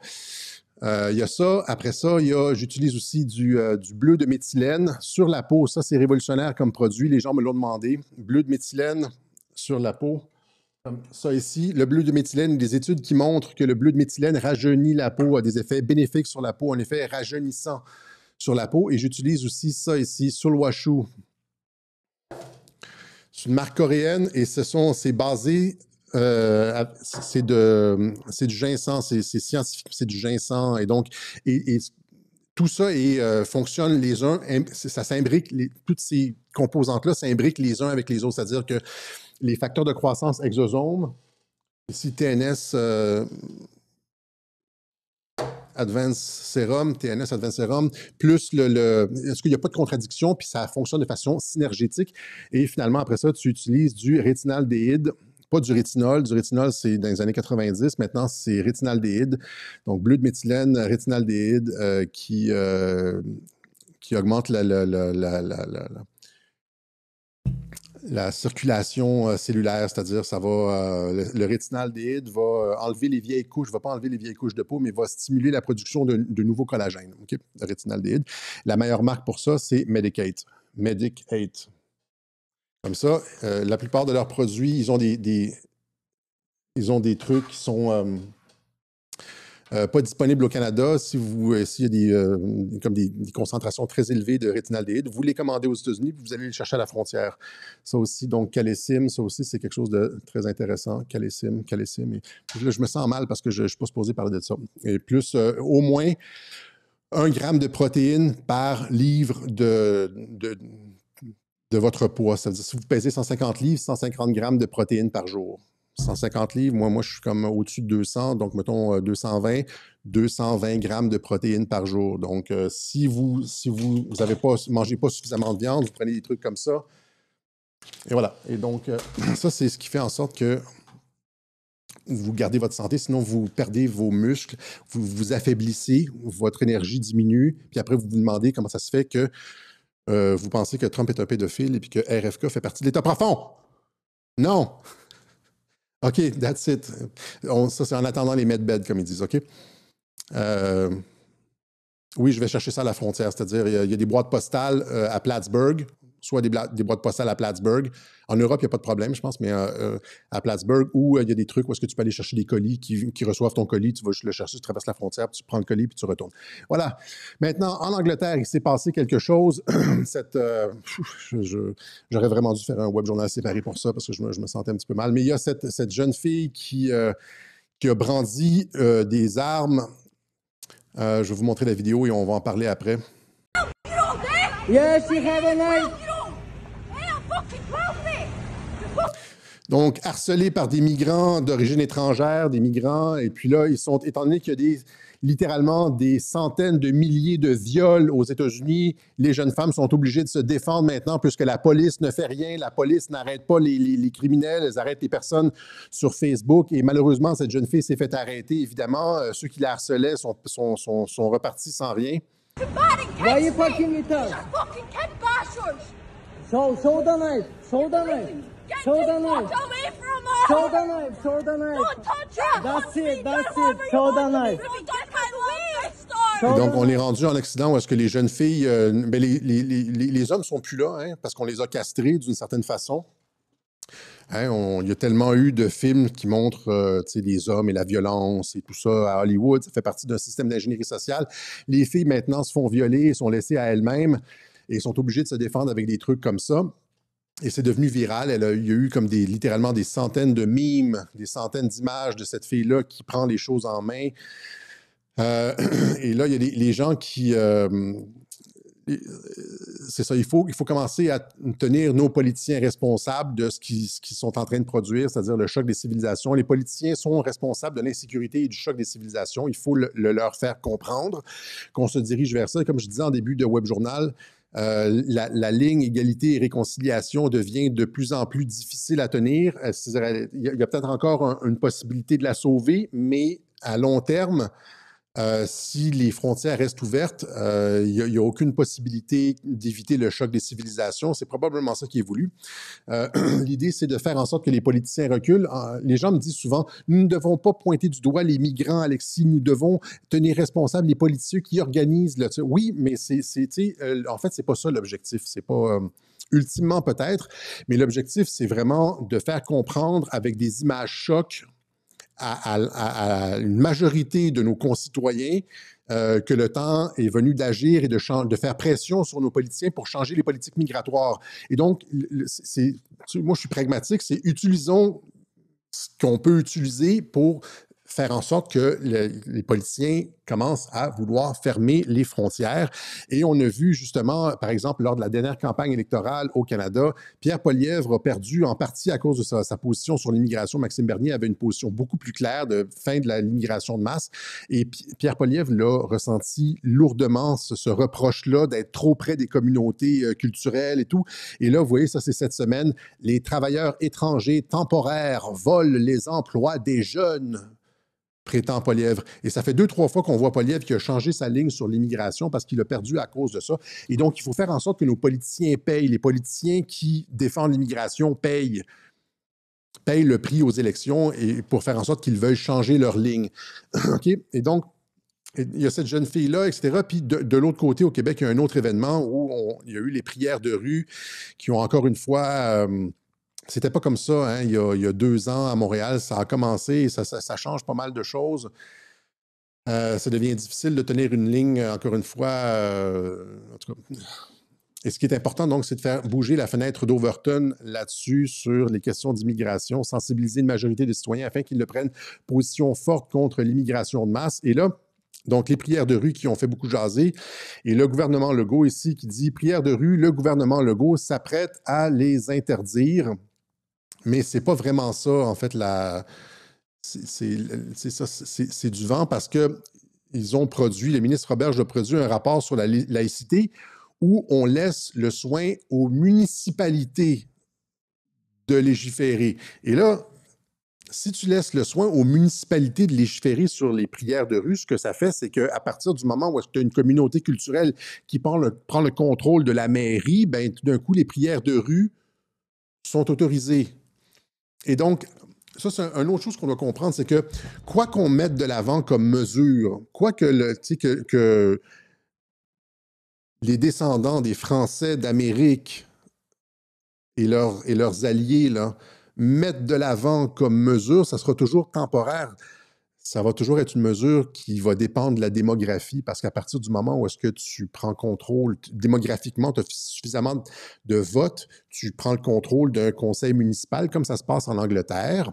il y a ça. Après ça, j'utilise aussi du bleu de méthylène sur la peau. Ça, c'est révolutionnaire comme produit. Les gens me l'ont demandé. Bleu de méthylène sur la peau. Comme ça ici, le bleu de méthylène, des études qui montrent que le bleu de méthylène rajeunit la peau, a des effets bénéfiques sur la peau, un effet rajeunissant sur la peau. Et j'utilise aussi ça ici, Sulwhasoo. C'est une marque coréenne et c'est basé, c'est du ginseng, c'est scientifique, c'est du ginseng. Et donc, tout ça fonctionne les uns, ça s'imbrique, toutes ces composantes-là s'imbriquent les uns avec les autres. C'est-à-dire que les facteurs de croissance exosomes, ici TNS Advanced Serum, plus est-ce qu'il n'y a pas de contradiction, puis ça fonctionne de façon synergétique. Et finalement, après ça, tu utilises du rétinaldéhyde, pas du rétinol. Du rétinol, c'est dans les années 90. Maintenant, c'est rétinaldéhyde. Donc, bleu de méthylène, rétinaldéhyde qui augmente la circulation cellulaire, c'est-à-dire ça va le rétinaldéhyde va enlever les vieilles couches, va pas enlever les vieilles couches de peau, mais va stimuler la production de nouveaux collagènes. Okay? Le rétinaldéhyde. La meilleure marque pour ça, c'est Medik8. Medik8. Comme ça, la plupart de leurs produits, ils ont des trucs qui sont pas disponibles au Canada. S'il y a des concentrations très élevées de rétinaldéhyde, vous les commandez aux États-Unis, puis vous allez les chercher à la frontière. Ça aussi, donc Calésim, ça aussi, c'est quelque chose de très intéressant. Calésim. Et là, je me sens mal parce que je ne suis pas supposé parler de ça. Et plus, au moins, 1 gramme de protéines par livre de votre poids. Ça veut dire, si vous pesez 150 livres, 150 grammes de protéines par jour. 150 livres, moi, je suis comme au-dessus de 200, donc mettons 220 grammes de protéines par jour. Donc, si vous mangez pas suffisamment de viande, vous prenez des trucs comme ça. Et voilà. Et donc, ça, c'est ce qui fait en sorte que vous gardez votre santé, sinon vous perdez vos muscles, vous vous affaiblissez, votre énergie diminue, puis après, vous vous demandez comment ça se fait que vous pensez que Trump est un pédophile et puis que RFK fait partie de l'État profond. Non! OK, that's it. Ça, c'est en attendant les medbeds, comme ils disent, OK? Oui, je vais chercher ça à la frontière, c'est-à-dire il y a des boîtes postales à Plattsburgh, soit des boîtes postales à Plattsburgh. En Europe, il n'y a pas de problème, je pense, mais à Plattsburgh, où il y a des trucs où est-ce que tu peux aller chercher des colis qui reçoivent ton colis, tu vas le chercher, tu traverses la frontière, puis tu prends le colis, puis tu retournes. Voilà. Maintenant, en Angleterre, il s'est passé quelque chose. J'aurais vraiment dû faire un web journal séparé pour ça, parce que je me sentais un petit peu mal. Mais il y a cette jeune fille qui a brandi des armes. Je vais vous montrer la vidéo et on va en parler après. Yes, you have a knife. Donc, harcelés par des migrants d'origine étrangère, des migrants, et puis là, étant donné qu'il y a littéralement des centaines de milliers de viols aux États-Unis, les jeunes femmes sont obligées de se défendre maintenant puisque la police ne fait rien, la police n'arrête pas les criminels, elle arrête les personnes sur Facebook, et malheureusement, cette jeune fille s'est fait arrêter, évidemment. Ceux qui la harcelaient sont repartis sans rien. Why are you fucking with us? Show the knife. Show the knife. Show the knife. Show the knife. Show the knife. Don't touch her. That's it. Show the knife. Et donc, on est rendu en Occident où est-ce que les jeunes filles... les hommes ne sont plus là, hein, parce qu'on les a castrés d'une certaine façon. Hein, il y a tellement eu de films qui montrent les hommes et la violence et tout ça à Hollywood. Ça fait partie d'un système d'ingénierie sociale. Les filles, maintenant, se font violer, sont laissées à elles-mêmes et sont obligées de se défendre avec des trucs comme ça. Et c'est devenu viral. Il y a eu comme littéralement des centaines de mimes, des centaines d'images de cette fille-là qui prend les choses en main. Et là, il y a les gens qui... c'est ça, il faut commencer à tenir nos politiciens responsables de ce qu'ils sont en train de produire, c'est-à-dire le choc des civilisations. Les politiciens sont responsables de l'insécurité et du choc des civilisations. Il faut leur faire comprendre qu'on se dirige vers ça. Comme je disais en début de Web Journal, la ligne égalité et réconciliation devient de plus en plus difficile à tenir. Il y a peut-être encore une possibilité de la sauver, mais à long terme, si les frontières restent ouvertes, il n'y a aucune possibilité d'éviter le choc des civilisations. C'est probablement ça qui est voulu. L'idée, c'est de faire en sorte que les politiciens reculent. Les gens me disent souvent, nous ne devons pas pointer du doigt les migrants, Alexis, nous devons tenir responsables les politiciens qui organisent le... Oui, mais en fait, c'est pas ça l'objectif. C'est pas... ultimement peut-être, mais l'objectif, c'est vraiment de faire comprendre avec des images chocs à une majorité de nos concitoyens que le temps est venu d'agir et de faire pression sur nos politiciens pour changer les politiques migratoires. Et donc, moi, je suis pragmatique, c'est utilisons ce qu'on peut utiliser pour faire en sorte que les politiciens commencent à vouloir fermer les frontières. Et on a vu justement, par exemple, lors de la dernière campagne électorale au Canada, Pierre Poilievre a perdu en partie à cause de sa position sur l'immigration. Maxime Bernier avait une position beaucoup plus claire de fin de l'immigration de masse. Et Pierre Poilievre l'a ressenti lourdement, ce reproche-là d'être trop près des communautés culturelles et tout. Et là, vous voyez, ça c'est cette semaine, les travailleurs étrangers temporaires volent les emplois des jeunes, prétend Poilievre. Et ça fait 2-3 fois qu'on voit Poilievre qui a changé sa ligne sur l'immigration parce qu'il a perdu à cause de ça. Et donc, il faut faire en sorte que nos politiciens payent. Les politiciens qui défendent l'immigration payent le prix aux élections et pour faire en sorte qu'ils veuillent changer leur ligne. OK? Et donc, il y a cette jeune fille-là, etc. Puis de l'autre côté, au Québec, il y a un autre événement où il y a eu les prières de rue qui ont encore une fois... c'était pas comme ça, hein, il y a 2 ans à Montréal, ça a commencé et ça change pas mal de choses. Ça devient difficile de tenir une ligne, encore une fois. En tout cas. Et ce qui est important, donc, c'est de faire bouger la fenêtre d'Overton là-dessus, sur les questions d'immigration, sensibiliser une majorité des citoyens afin qu'ils ne prennent position forte contre l'immigration de masse. Et là, donc, les prières de rue qui ont fait beaucoup jaser. Et le gouvernement Legault ici qui dit « Prières de rue, le gouvernement Legault s'apprête à les interdire ». Mais c'est pas vraiment ça, en fait, c'est du vent parce que le ministre Roberge a produit un rapport sur la laïcité où on laisse le soin aux municipalités de légiférer. Et là, si tu laisses le soin aux municipalités de légiférer sur les prières de rue, ce que ça fait, c'est qu'à partir du moment où tu as une communauté culturelle qui prend le contrôle de la mairie, ben, tout d'un coup, les prières de rue sont autorisées. Et donc, ça, c'est une autre chose qu'on doit comprendre, c'est que quoi qu'on mette de l'avant comme mesure, quoi que les descendants des Français d'Amérique et leurs alliés là, mettent de l'avant comme mesure, ça sera toujours temporaire. Ça va toujours être une mesure qui va dépendre de la démographie, parce qu'à partir du moment où est-ce que tu prends contrôle, démographiquement, tu as suffisamment de votes, tu prends le contrôle d'un conseil municipal, comme ça se passe en Angleterre,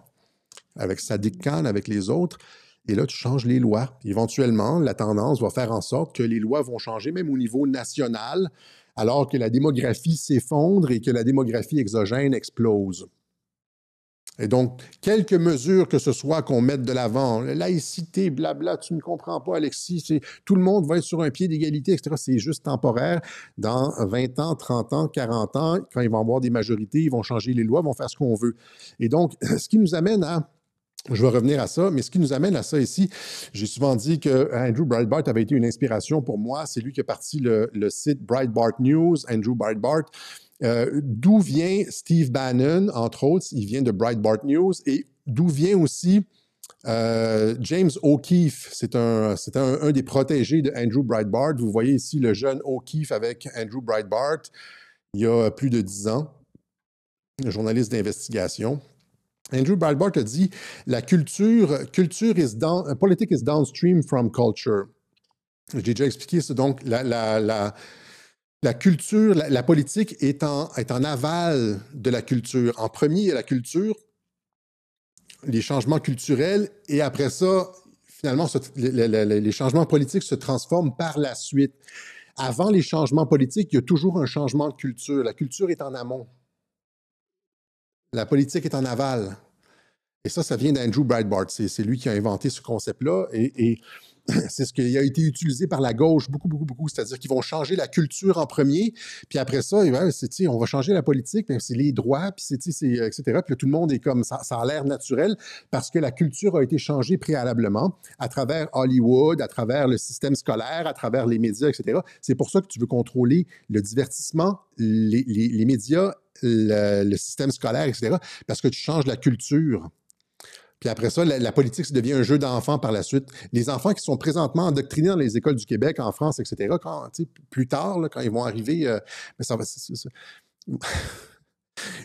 avec Sadiq Khan, avec les autres, et là, tu changes les lois. Éventuellement, la tendance va faire en sorte que les lois vont changer, même au niveau national, alors que la démographie s'effondre et que la démographie exogène explose. Et donc, quelques mesures que ce soit qu'on mette de l'avant, la laïcité, blabla, tu ne comprends pas, Alexis, tout le monde va être sur un pied d'égalité, etc. C'est juste temporaire. Dans 20 ans, 30 ans, 40 ans, quand ils vont avoir des majorités, ils vont changer les lois, ils vont faire ce qu'on veut. Et donc, ce qui nous amène à... Je vais revenir à ça, mais ce qui nous amène à ça ici, j'ai souvent dit que Andrew Breitbart avait été une inspiration pour moi. C'est lui qui a parti le site Breitbart News, Andrew Breitbart. D'où vient Steve Bannon, entre autres, il vient de Breitbart News, et d'où vient aussi James O'Keefe, c'est un des protégés de Andrew Breitbart. Vous voyez ici le jeune O'Keefe avec Andrew Breitbart, il y a plus de 10 ans, un journaliste d'investigation. Andrew Breitbart a dit « La politique is downstream from culture ». J'ai déjà expliqué ça, donc la culture, la politique est en aval de la culture. En premier, il y a la culture, les changements culturels, et après ça, finalement, les changements politiques se transforment par la suite. avant les changements politiques, il y a toujours un changement de culture. La culture est en amont. La politique est en aval. Et ça vient d'Andrew Breitbart. C'est lui qui a inventé ce concept-là. Et c'est ce qui a été utilisé par la gauche beaucoup, beaucoup, beaucoup. C'est-à-dire qu'ils vont changer la culture en premier, puis après ça, on va changer la politique, puis c'est les droits, puis etc. Puis là, tout le monde est comme ça a l'air naturel parce que la culture a été changée préalablement à travers Hollywood, à travers le système scolaire, à travers les médias, etc. C'est pour ça que tu veux contrôler le divertissement, les médias, le système scolaire, etc. Parce que tu changes la culture. Puis après ça, la politique, ça devient un jeu d'enfants par la suite. Les enfants qui sont présentement endoctrinés dans les écoles du Québec, en France, etc., plus tard, là, quand ils vont arriver, ils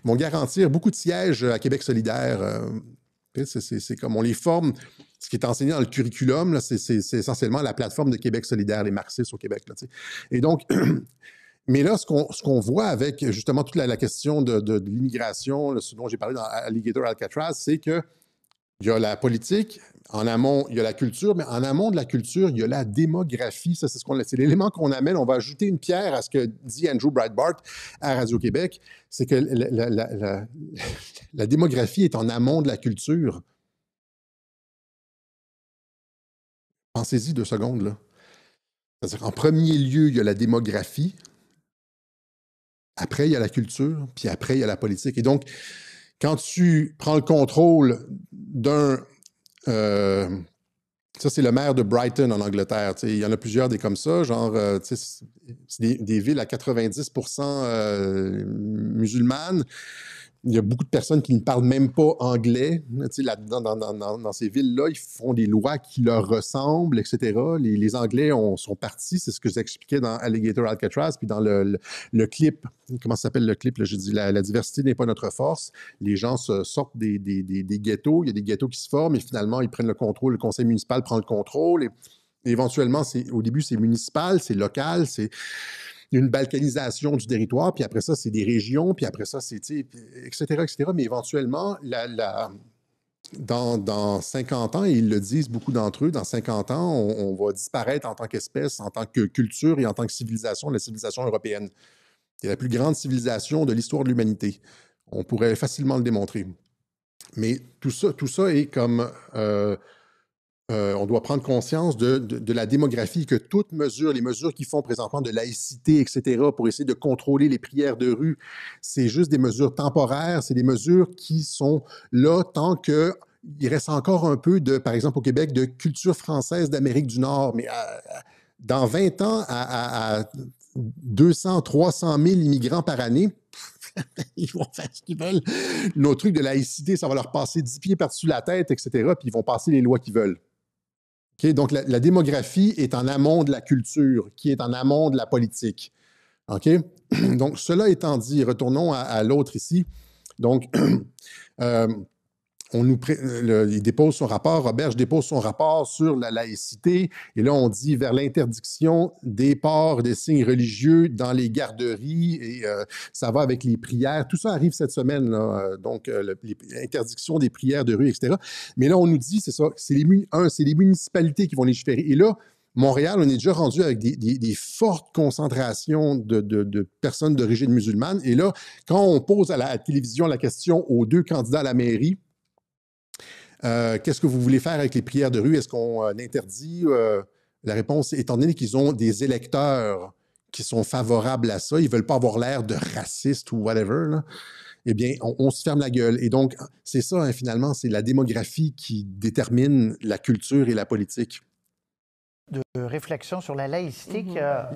vont garantir beaucoup de sièges à Québec solidaire. C'est comme on les forme. Ce qui est enseigné dans le curriculum, là, c'est essentiellement la plateforme de Québec solidaire, les marxistes au Québec. Là, et donc, mais là, ce qu'on voit avec justement toute la question de l'immigration, ce dont j'ai parlé dans Alligator Alcatraz, c'est que il y a la politique, en amont, il y a la culture, mais en amont de la culture, il y a la démographie. Ça, c'est l'élément qu'on amène. On va ajouter une pierre à ce que dit Andrew Breitbart à Radio-Québec. C'est que la démographie est en amont de la culture. Pensez-y 2 secondes, là. C'est-à-dire qu'en premier lieu, il y a la démographie. Après, il y a la culture. Puis après, il y a la politique. Et donc, quand tu prends le contrôle d'un... ça, c'est le maire de Brighton, en Angleterre. Il y en a plusieurs des comme ça, genre, c'est des villes à 90% musulmanes. Il y a beaucoup de personnes qui ne parlent même pas anglais. Dans ces villes-là, ils font des lois qui leur ressemblent, etc. Les Anglais sont partis, c'est ce que j'expliquais dans Alligator Alcatraz, puis dans le clip, comment ça s'appelle le clip? Là, j'ai dit la diversité n'est pas notre force. Les gens sortent des ghettos, il y a des ghettos qui se forment, et finalement, ils prennent le contrôle, le conseil municipal prend le contrôle, et éventuellement, au début, c'est municipal, c'est local, c'est une balkanisation du territoire, puis après ça, c'est des régions, puis après ça, c'est, etc., etc. Mais éventuellement, dans 50 ans, et ils le disent, beaucoup d'entre eux, dans 50 ans, on va disparaître en tant qu'espèce, en tant que culture et en tant que civilisation, la civilisation européenne. C'est la plus grande civilisation de l'histoire de l'humanité. On pourrait facilement le démontrer. Mais tout ça est comme... on doit prendre conscience de la démographie, que toutes les mesures qui font présentement de laïcité, etc., pour essayer de contrôler les prières de rue, c'est juste des mesures temporaires, c'est des mesures qui sont là tant qu'il reste encore un peu par exemple au Québec, de culture française d'Amérique du Nord. Mais dans 20 ans, à 200, 300 000 immigrants par année, ils vont faire ce qu'ils veulent. Nos trucs de laïcité, ça va leur passer 10 pieds par-dessus la tête, etc., puis ils vont passer les lois qu'ils veulent. Okay, donc, la démographie est en amont de la culture, qui est en amont de la politique. Okay? Donc, cela étant dit, retournons à l'autre ici. Donc, il dépose son rapport, Roberge dépose son rapport sur la laïcité, et là, on dit vers l'interdiction des ports des signes religieux dans les garderies, et ça va avec les prières. Tout ça arrive cette semaine, là, donc l'interdiction des prières de rue, etc. Mais là, on nous dit, c'est ça, c'est les municipalités qui vont légiférer. Et là, Montréal, on est déjà rendu avec des fortes concentrations de personnes d'origine musulmane. Et là, quand on pose à la télévision la question aux 2 candidats à la mairie, qu'est-ce que vous voulez faire avec les prières de rue? Est-ce qu'on interdit? La réponse, étant donné qu'ils ont des électeurs qui sont favorables à ça, ils ne veulent pas avoir l'air de racistes ou whatever, là, eh bien, on se ferme la gueule. Et donc, c'est ça, hein, finalement, c'est la démographie qui détermine la culture et la politique. De réflexion sur la laïcité qui a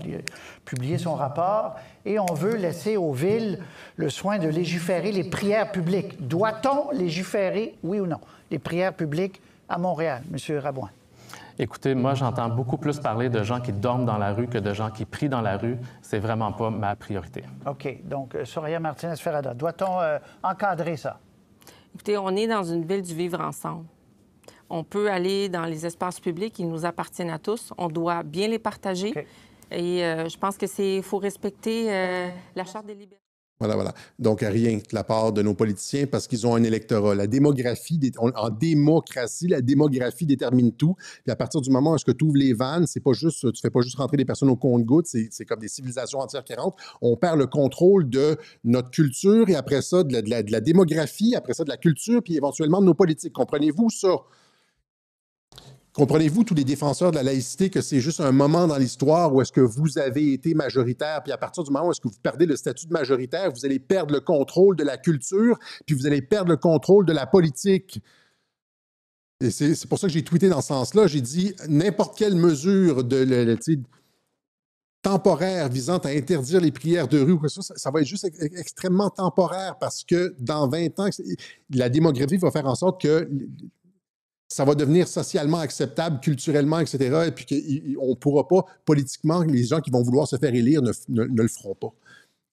publié son rapport, et on veut laisser aux villes le soin de légiférer les prières publiques. Doit-on légiférer, oui ou non, les prières publiques à Montréal, M. Rabouin? Écoutez, moi, j'entends beaucoup plus parler de gens qui dorment dans la rue que de gens qui prient dans la rue. C'est vraiment pas ma priorité. OK. Donc, Soraya Martinez-Ferrada, doit-on encadrer ça? Écoutez, on est dans une ville du vivre ensemble. On peut aller dans les espaces publics, ils nous appartiennent à tous. On doit bien les partager. Okay. Et je pense que faut respecter la Charte des libertés. Voilà, voilà. Donc, rien de la part de nos politiciens parce qu'ils ont un électorat. La démographie, en démocratie, la démographie détermine tout. Puis à partir du moment où est-ce que tu ouvres les vannes, c'est pas juste, tu fais pas juste rentrer des personnes au compte-gouttes, c'est comme des civilisations entières qui rentrent. On perd le contrôle de notre culture et après ça, de la démographie, après ça, de la culture, puis éventuellement de nos politiques. Comprenez-vous ça? Comprenez-vous, tous les défenseurs de la laïcité, que c'est juste un moment dans l'histoire où est-ce que vous avez été majoritaire, puis à partir du moment où est-ce que vous perdez le statut de majoritaire, vous allez perdre le contrôle de la culture, puis vous allez perdre le contrôle de la politique. Et c'est pour ça que j'ai tweeté dans ce sens-là. J'ai dit n'importe quelle mesure temporaire visant à interdire les prières de rue, ça va être juste extrêmement temporaire parce que dans 20 ans, la démographie va faire en sorte que ça va devenir socialement acceptable, culturellement, etc. Et puis qu'on ne pourra pas, politiquement, les gens qui vont vouloir se faire élire ne le feront pas.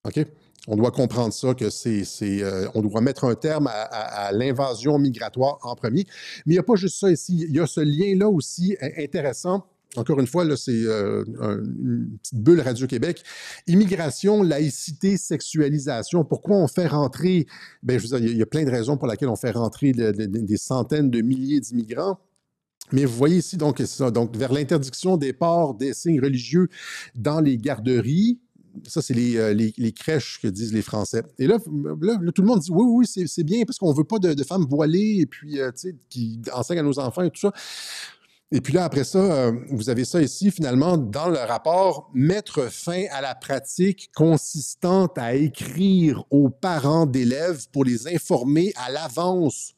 OK? On doit comprendre ça, que on doit mettre un terme à l'invasion migratoire en premier. Mais il n'y a pas juste ça ici. Il y a ce lien-là aussi intéressant. Encore une fois, là, c'est une petite bulle Radio-Québec. Immigration, laïcité, sexualisation. Pourquoi on fait rentrer... Bien, je veux dire, il y a plein de raisons pour lesquelles on fait rentrer des centaines de milliers d'immigrants. Mais vous voyez ici, donc vers l'interdiction des ports des signes religieux dans les garderies. Ça, c'est les crèches que disent les Français. Et là, tout le monde dit oui, c'est bien parce qu'on ne veut pas de femmes voilées et puis, qui enseignent à nos enfants et tout ça. Et puis là, après ça, vous avez ça ici, finalement, dans le rapport, mettre fin à la pratique consistante à écrire aux parents d'élèves pour les informer à l'avance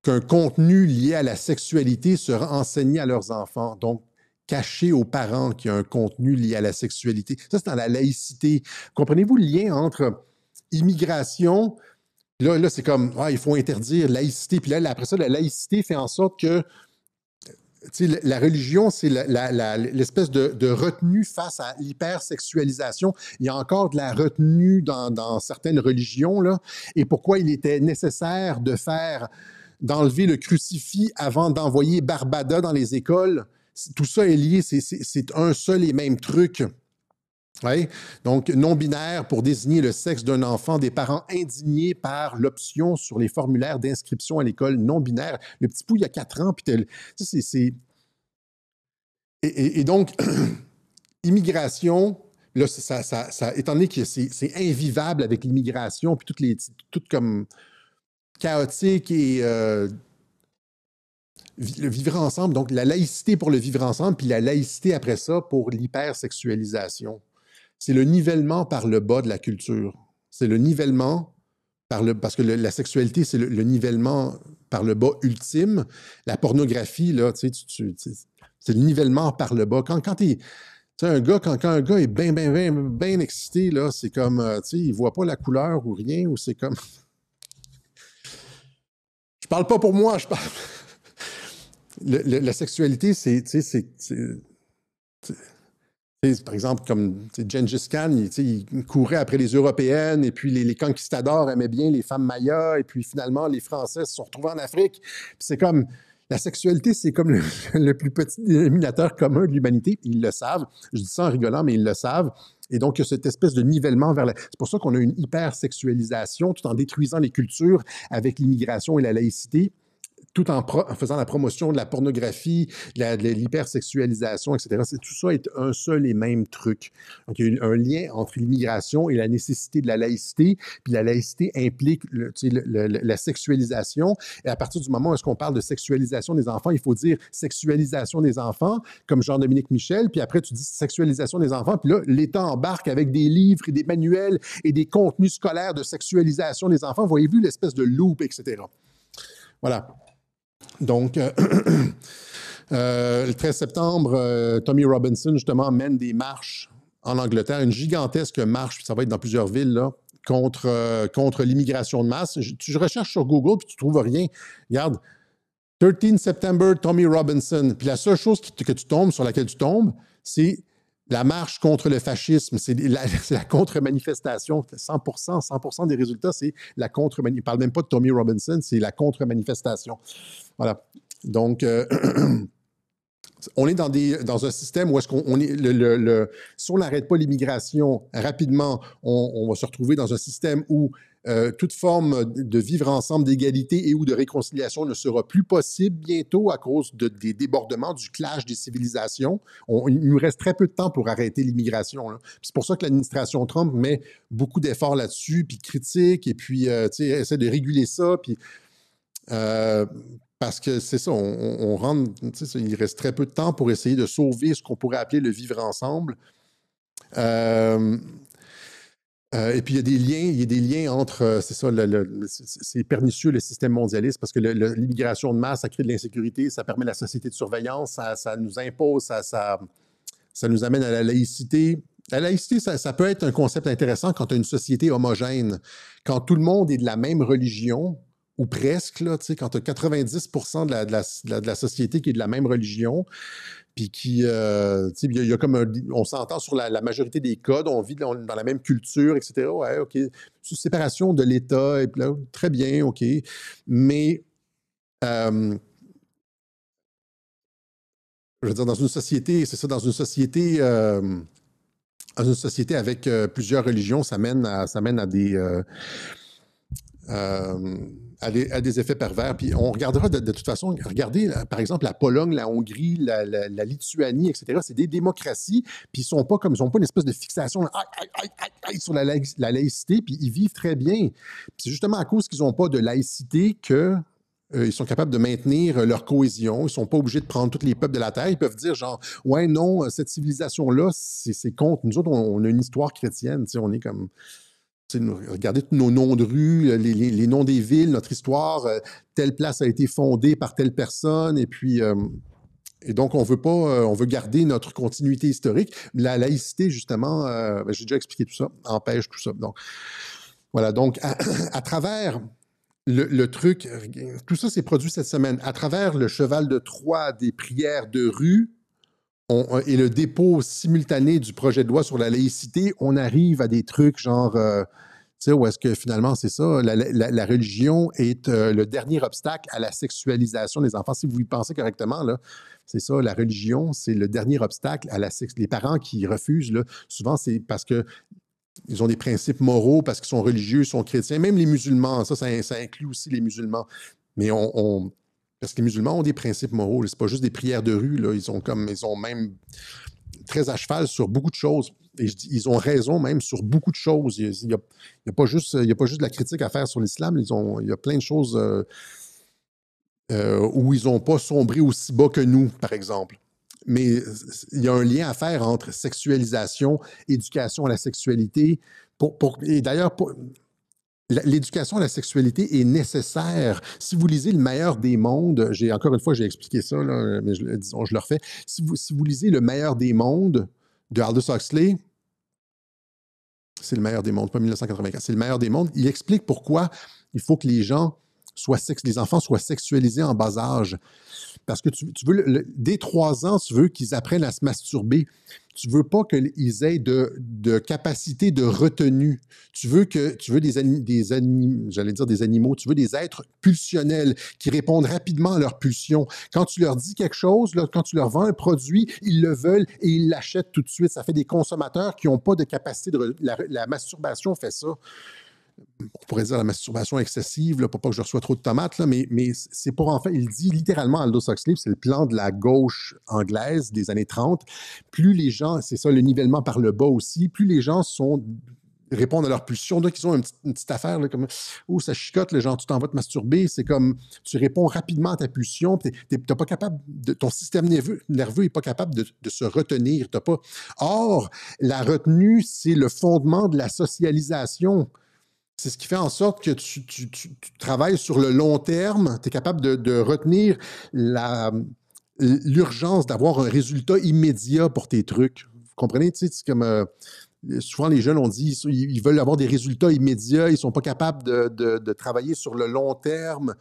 qu'un contenu lié à la sexualité sera enseigné à leurs enfants. Donc, cacher aux parents qu'il y a un contenu lié à la sexualité. Ça, c'est dans la laïcité. Comprenez-vous le lien entre immigration, là c'est comme, il faut interdire laïcité, puis là, après ça, la laïcité fait en sorte que la religion, c'est l'espèce de retenue face à l'hypersexualisation. Il y a encore de la retenue dans certaines religions, là. Et pourquoi il était nécessaire d'enlever le crucifix avant d'envoyer Barbada dans les écoles? Tout ça est lié, c'est un seul et même truc. Ouais. Donc, non-binaire pour désigner le sexe d'un enfant des parents indignés par l'option sur les formulaires d'inscription à l'école non-binaire. Le petit pou, il y a 4 ans, puis Et donc, immigration, là, étant donné que c'est invivable avec l'immigration, puis tout comme chaotique et le vivre ensemble, donc la laïcité pour le vivre ensemble, puis la laïcité après ça pour l'hypersexualisation. C'est le nivellement par le bas de la culture. C'est le nivellement parce que la sexualité, c'est le nivellement par le bas ultime. La pornographie, là, c'est le nivellement par le bas. Quand un gars est bien excité, là, c'est comme, il voit pas la couleur ou rien, ou c'est comme... Je parle pas pour moi, je parle... La sexualité, par exemple, comme Gengis Khan, il courait après les Européennes, et puis les conquistadors aimaient bien les femmes mayas, et puis finalement, les Français se sont retrouvés en Afrique. Puis c'est comme, la sexualité, c'est comme le plus petit dénominateur commun de l'humanité. Ils le savent. Je dis ça en rigolant, mais ils le savent. Et donc, il y a cette espèce de nivellement vers C'est pour ça qu'on a une hypersexualisation, tout en détruisant les cultures avec l'immigration et la laïcité, tout en faisant la promotion de la pornographie, de l'hypersexualisation, etc. Tout ça est un seul et même truc. Donc, il y a un lien entre l'immigration et la nécessité de la laïcité, puis la laïcité implique la sexualisation. Et à partir du moment où est-ce qu'on parle de sexualisation des enfants, il faut dire sexualisation des enfants, comme Jean-Dominique Michel, puis après tu dis sexualisation des enfants, puis là, l'État embarque avec des livres et des manuels et des contenus scolaires de sexualisation des enfants. Voyez-vous l'espèce de loop, etc. Voilà. Donc, le 13 septembre, Tommy Robinson, justement, mène des marches en Angleterre, une gigantesque marche, puis ça va être dans plusieurs villes, là, contre l'immigration de masse. Tu recherches sur Google, puis tu ne trouves rien. Regarde, 13 September, Tommy Robinson. Puis la seule chose sur laquelle tu tombes, c'est la marche contre le fascisme. C'est la contre-manifestation. 100% des résultats, c'est la contre-manifestation. Il ne parle même pas de Tommy Robinson, c'est la contre-manifestation. Voilà. Donc, On est dans un système où est-ce qu'on est si on n'arrête pas l'immigration rapidement, on va se retrouver dans un système où toute forme de vivre ensemble, d'égalité et ou de réconciliation ne sera plus possible bientôt à cause des débordements, du clash des civilisations. Il nous reste très peu de temps pour arrêter l'immigration. C'est pour ça que l'administration Trump met beaucoup d'efforts là-dessus, puis critique, et puis essaie de réguler ça, puis parce que c'est ça, on rentre, il reste très peu de temps pour essayer de sauver ce qu'on pourrait appeler le vivre ensemble. Et puis, il y a des liens entre, c'est ça, c'est pernicieux le système mondialiste parce que l'immigration de masse, ça crée de l'insécurité, ça permet la société de surveillance, ça nous impose, ça nous amène à la laïcité. La laïcité, ça peut être un concept intéressant quand tu as une société homogène, quand tout le monde est de la même religion, ou presque, là, quand tu as 90% de la société qui est de la même religion, puis qui, il y a comme on s'entend sur la majorité des codes, on vit dans la même culture, etc. Ouais, OK. Séparation de l'État, et là, très bien, OK. Mais, je veux dire, dans une société, c'est ça, dans une société avec plusieurs religions, ça mène à des effets pervers. Puis on regardera de toute façon, regardez, par exemple, la Pologne, la Hongrie, la Lituanie, etc. C'est des démocraties, puis ils n'ont pas une espèce de fixation sur la laïcité, puis ils vivent très bien. Puis c'est justement à cause qu'ils n'ont pas de laïcité que ils sont capables de maintenir leur cohésion. Ils ne sont pas obligés de prendre tous les peuples de la Terre. Ils peuvent dire genre, ouais, non, cette civilisation-là, c'est contre. Nous autres, on a une histoire chrétienne. On est comme... Regardez tous nos noms de rues, les noms des villes, notre histoire, telle place a été fondée par telle personne, et puis et donc on veut garder notre continuité historique. La laïcité, justement, j'ai déjà expliqué tout ça, empêche tout ça. Donc voilà, donc à travers le truc, tout ça s'est produit cette semaine, à travers le cheval de Troie des prières de rue, et le dépôt simultané du projet de loi sur la laïcité, on arrive à des trucs genre, où est-ce que finalement, c'est ça, la religion est le dernier obstacle à la sexualisation des enfants. Si vous y pensez correctement, là, c'est ça, la religion, c'est le dernier obstacle à la sexualisation. Les parents qui refusent, là, souvent, c'est parce qu'ils ont des principes moraux, parce qu'ils sont religieux, ils sont chrétiens, même les musulmans, ça inclut aussi les musulmans. Mais parce que les musulmans ont des principes moraux. C'est pas juste des prières de rue. Là. Ils ont même très à cheval sur beaucoup de choses. Et ils ont raison même sur beaucoup de choses. Il n'y a pas juste de la critique à faire sur l'islam. Il y a plein de choses où ils n'ont pas sombré aussi bas que nous, par exemple. Mais il y a un lien à faire entre sexualisation, éducation à la sexualité. Et d'ailleurs, l'éducation à la sexualité est nécessaire. Si vous lisez Le meilleur des mondes, encore une fois, j'ai expliqué ça, là, mais je le refais. Si vous lisez Le meilleur des mondes de Aldous Huxley, c'est Le meilleur des mondes, pas 1984, c'est Le meilleur des mondes, il explique pourquoi il faut que les enfants soient sexualisés en bas âge. Parce que tu veux, dès 3 ans, tu veux qu'ils apprennent à se masturber. Tu veux pas qu'ils aient de capacité de retenue. Tu veux des animaux, tu veux des êtres pulsionnels qui répondent rapidement à leurs pulsions. Quand tu leur dis quelque chose, là, quand tu leur vends un produit, ils le veulent et ils l'achètent tout de suite. Ça fait des consommateurs qui n'ont pas de capacité la masturbation fait ça. On pourrait dire la masturbation excessive, là, pour pas que je reçois trop de tomates, là, mais c'est pour en fait, il dit littéralement Aldous Huxley, c'est le plan de la gauche anglaise des années 30. Plus les gens, c'est ça, le nivellement par le bas aussi, plus les gens répondent à leur pulsion. Donc, ils ont une petite affaire, là, comme « Oh, ça chicote, le genre, tu t'en vas te masturber. » C'est comme, tu réponds rapidement à ta pulsion. T'es pas capable ton système nerveux n'est pas capable de se retenir. Or, la retenue, c'est le fondement de la socialisation. C'est ce qui fait en sorte que tu travailles sur le long terme, tu es capable de retenir l'urgence d'avoir un résultat immédiat pour tes trucs. Vous comprenez? Tu sais, c'est comme souvent les jeunes, on dit, ils veulent avoir des résultats immédiats, ils ne sont pas capables de travailler sur le long terme.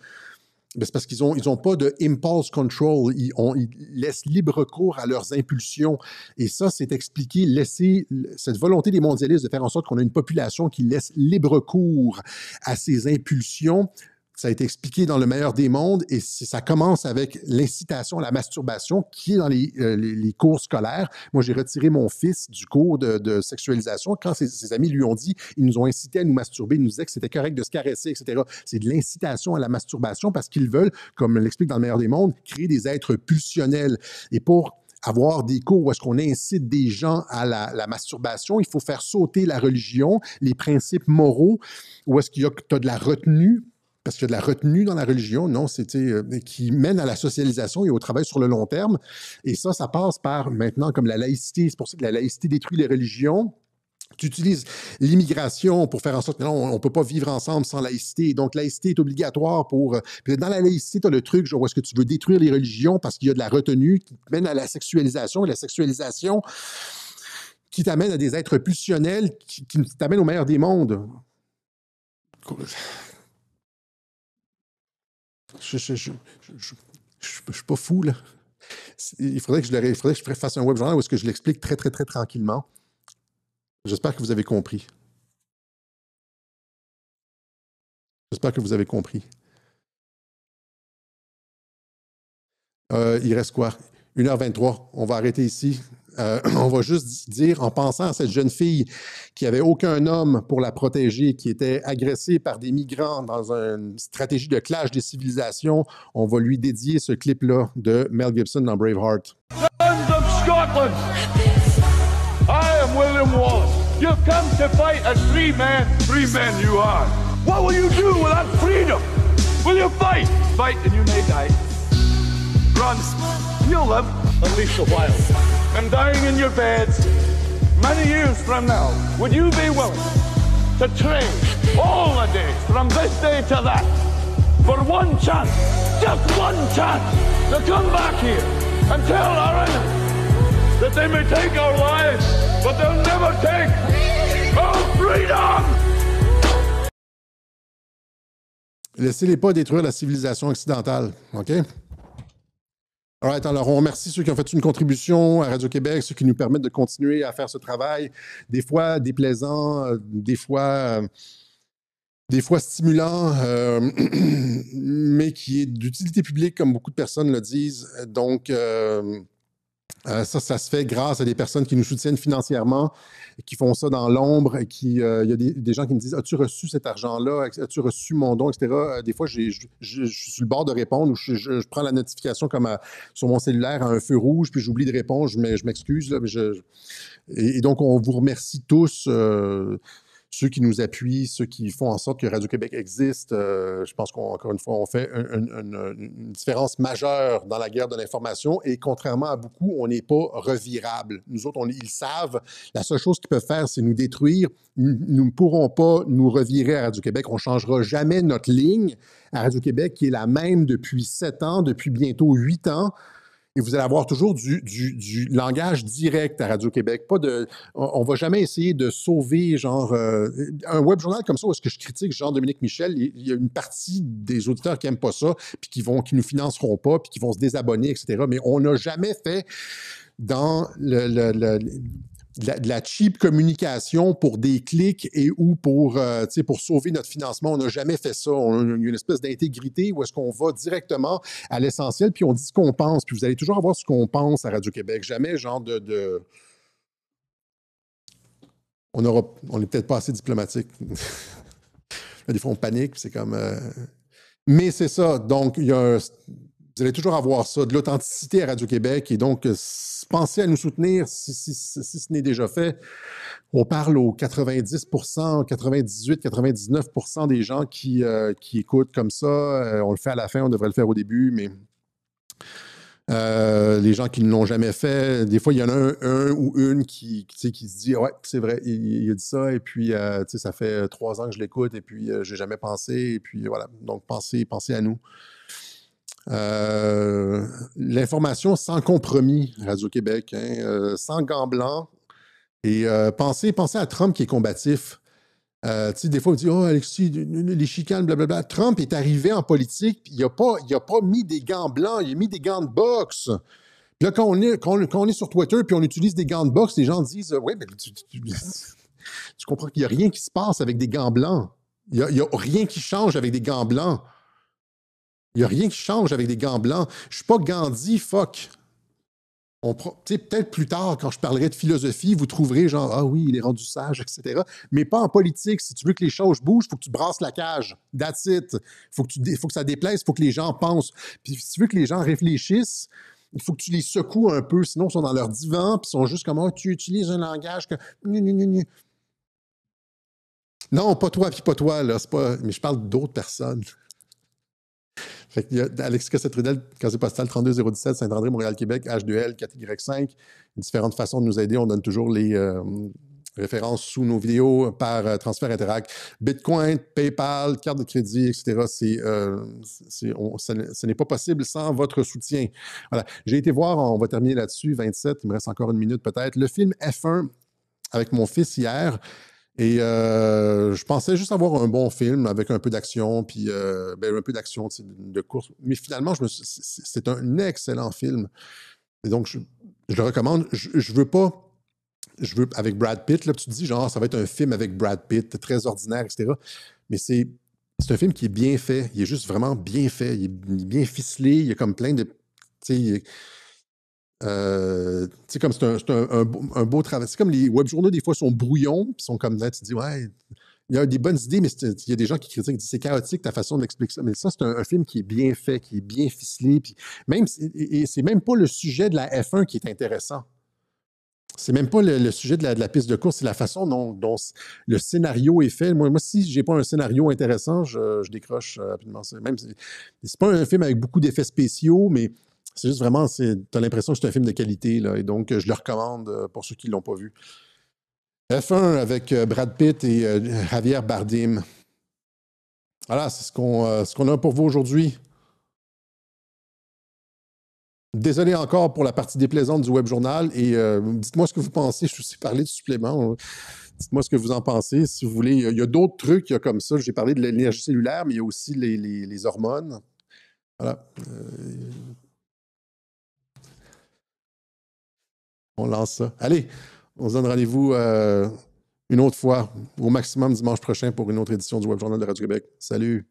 Ben, c'est parce qu'ils n'ont pas de impulse control. Ils laissent libre cours à leurs impulsions. Et ça, c'est expliqué, cette volonté des mondialistes de faire en sorte qu'on a une population qui laisse libre cours à ses impulsions Ça a été expliqué dans Le meilleur des mondes et ça commence avec l'incitation à la masturbation qui est dans les cours scolaires. Moi, j'ai retiré mon fils du cours de sexualisation quand ses amis lui ont dit, ils nous ont incité à nous masturber, ils nous disaient que c'était correct de se caresser, etc. C'est de l'incitation à la masturbation parce qu'ils veulent, comme l'explique dans Le meilleur des mondes, créer des êtres pulsionnels. Et pour avoir des cours où est-ce qu'on incite des gens à la masturbation, il faut faire sauter la religion, les principes moraux, où est-ce qu'il y a de la retenue, parce qu'il y a de la retenue dans la religion, non, qui mène à la socialisation et au travail sur le long terme. Et ça passe par, maintenant, comme la laïcité. C'est pour ça que la laïcité détruit les religions. Tu utilises l'immigration pour faire en sorte que non, on ne peut pas vivre ensemble sans laïcité. Donc, laïcité est obligatoire pour... Puis dans la laïcité, tu as le truc, genre, où est-ce que tu veux détruire les religions parce qu'il y a de la retenue qui mène à la sexualisation, et la sexualisation qui t'amène à des êtres pulsionnels qui t'amènent au meilleur des mondes. Je suis pas fou, là. Il faudrait que je fasse un web journal où est-ce que je l'explique très, très, très tranquillement. J'espère que vous avez compris. J'espère que vous avez compris. Il reste quoi? 1h23. On va arrêter ici. On va juste dire, en pensant à cette jeune fille qui n'avait aucun homme pour la protéger, qui était agressée par des migrants dans une stratégie de clash des civilisations, on va lui dédier ce clip-là de Mel Gibson dans Braveheart. Sons of Scotland, I am William Wallace. You've come to fight as free men. Free men you are. What will you do without freedom? Will you fight? Fight and you may die. Run. You'll live. Unleash the wild. And dying in your beds, many years from now, would you be willing to trade all the days from this day to that for one chance, just one chance, to come back here and tell our enemies that they may take our lives, but they'll never take our freedom! Laissez-les pas détruire la civilisation occidentale, OK? All right, alors on remercie ceux qui ont fait une contribution à Radio-Québec, ceux qui nous permettent de continuer à faire ce travail, des fois déplaisant, des fois stimulant, mais qui est d'utilité publique, comme beaucoup de personnes le disent. Donc, ça se fait grâce à des personnes qui nous soutiennent financièrement, qui font ça dans l'ombre, et il y a des gens qui me disent « As-tu reçu cet argent-là? As-tu reçu mon don? » etc. Des fois, je suis sur le bord de répondre, ou je prends la notification comme sur mon cellulaire à un feu rouge, puis j'oublie de répondre, je m'excuse. Et donc, on vous remercie tous, ceux qui nous appuient, ceux qui font en sorte que Radio-Québec existe. Je pense qu'encore une fois, on fait une différence majeure dans la guerre de l'information et contrairement à beaucoup, on n'est pas revirable. Nous autres, ils savent, la seule chose qu'ils peuvent faire, c'est nous détruire. Nous ne pourrons pas nous revirer à Radio-Québec. On ne changera jamais notre ligne à Radio-Québec qui est la même depuis 7 ans, depuis bientôt 8 ans. Et vous allez avoir toujours du langage direct à Radio-Québec. On ne va jamais essayer de sauver, genre, un web journal comme ça, où est-ce que je critique Jean-Dominique Michel, il y a une partie des auditeurs qui n'aiment pas ça, puis qui nous financeront pas, puis qui vont se désabonner, etc. Mais on n'a jamais fait dans de la cheap communication pour des clics ou pour sauver notre financement. On n'a jamais fait ça. On a une espèce d'intégrité où est-ce qu'on va directement à l'essentiel, puis on dit ce qu'on pense. Puis vous allez toujours avoir ce qu'on pense à Radio-Québec. Jamais genre on n'est peut-être pas assez diplomatique. Des fois, on panique, puis c'est comme... Mais c'est ça. Donc, vous allez toujours avoir ça, de l'authenticité à Radio-Québec. Et donc, pensez à nous soutenir si ce n'est déjà fait. On parle aux 90%, 98%, 99% des gens qui écoutent comme ça. On le fait à la fin, on devrait le faire au début, mais les gens qui ne l'ont jamais fait, des fois, il y en a un ou une qui se dit « Ouais, c'est vrai, il a dit ça, et puis ça fait 3 ans que je l'écoute, et puis j'ai jamais pensé, et puis voilà. » Donc, pensez à nous. L'information sans compromis, Radio-Québec, sans gants blancs. Et pensez à Trump qui est combatif. Des fois, on dit « Oh, Alexis, les chicanes, blablabla. » Trump est arrivé en politique, puis il n'a pas mis des gants blancs, il a mis des gants de boxe. Puis là, quand on est sur Twitter, puis on utilise des gants de boxe, les gens disent « Oui, mais tu comprends qu'il n'y a rien qui se passe avec des gants blancs. Il n'y a rien qui change avec des gants blancs. » Il n'y a rien qui change avec des gants blancs. Je ne suis pas Gandhi, fuck. Peut-être plus tard, quand je parlerai de philosophie, vous trouverez genre, ah oui, il est rendu sage, etc. Mais pas en politique. Si tu veux que les choses bougent, il faut que tu brasses la cage. That's it. Faut que ça déplaise, il faut que les gens pensent. Puis si tu veux que les gens réfléchissent, il faut que tu les secoues un peu, sinon ils sont dans leur divan, puis ils sont juste comme, oh, tu utilises un langage que... Non, pas toi, puis pas toi, là, c'est pas... Mais je parle d'autres personnes. Fait qu'il y a Alexis Cossette-Trudel, casier postal 32017, Saint-André, Montréal-Québec, H2L, 4Y5. Différentes façons de nous aider. On donne toujours les références sous nos vidéos par transfert Interac. Bitcoin, PayPal, carte de crédit, etc. Ce n'est pas possible sans votre soutien. Voilà. J'ai été voir, on va terminer là-dessus, 27, il me reste encore une minute peut-être, le film F1 avec mon fils hier. Et je pensais juste avoir un bon film avec un peu d'action, puis un peu d'action de course. Mais finalement, c'est un excellent film. Et donc, je le recommande. Je veux avec Brad Pitt, là, tu te dis, genre, ça va être un film avec Brad Pitt, très ordinaire, etc. Mais c'est un film qui est bien fait. Il est juste vraiment bien fait. Il est bien ficelé. Il y a comme plein de... Tu sais, comme c'est un beau travail. C'est comme les webjournaux, des fois, sont brouillons, puis sont comme là, tu te dis, ouais, il y a des bonnes idées, mais il y a des gens qui critiquent, c'est chaotique ta façon d'expliquer ça. Mais ça, c'est un film qui est bien fait, qui est bien ficelé, puis même, et c'est même pas le sujet de la F1 qui est intéressant. C'est même pas le sujet de la piste de course, c'est la façon dont le scénario est fait. Moi si j'ai pas un scénario intéressant, je décroche rapidement. Même c'est pas un film avec beaucoup d'effets spéciaux, mais c'est juste vraiment, tu as l'impression que c'est un film de qualité, là, et donc je le recommande pour ceux qui ne l'ont pas vu. F1 avec Brad Pitt et Javier Bardem. Voilà, c'est ce qu'on a pour vous aujourd'hui. Désolé encore pour la partie déplaisante du web journal et dites-moi ce que vous pensez. Je vous ai parlé du supplément. Dites-moi ce que vous en pensez. Si vous voulez, il y a d'autres trucs comme ça. J'ai parlé de l'énergie cellulaire, mais il y a aussi les hormones. Voilà. On lance ça. Allez, on se donne rendez-vous une autre fois, au maximum dimanche prochain pour une autre édition du Web Journal de Radio-Québec. Salut!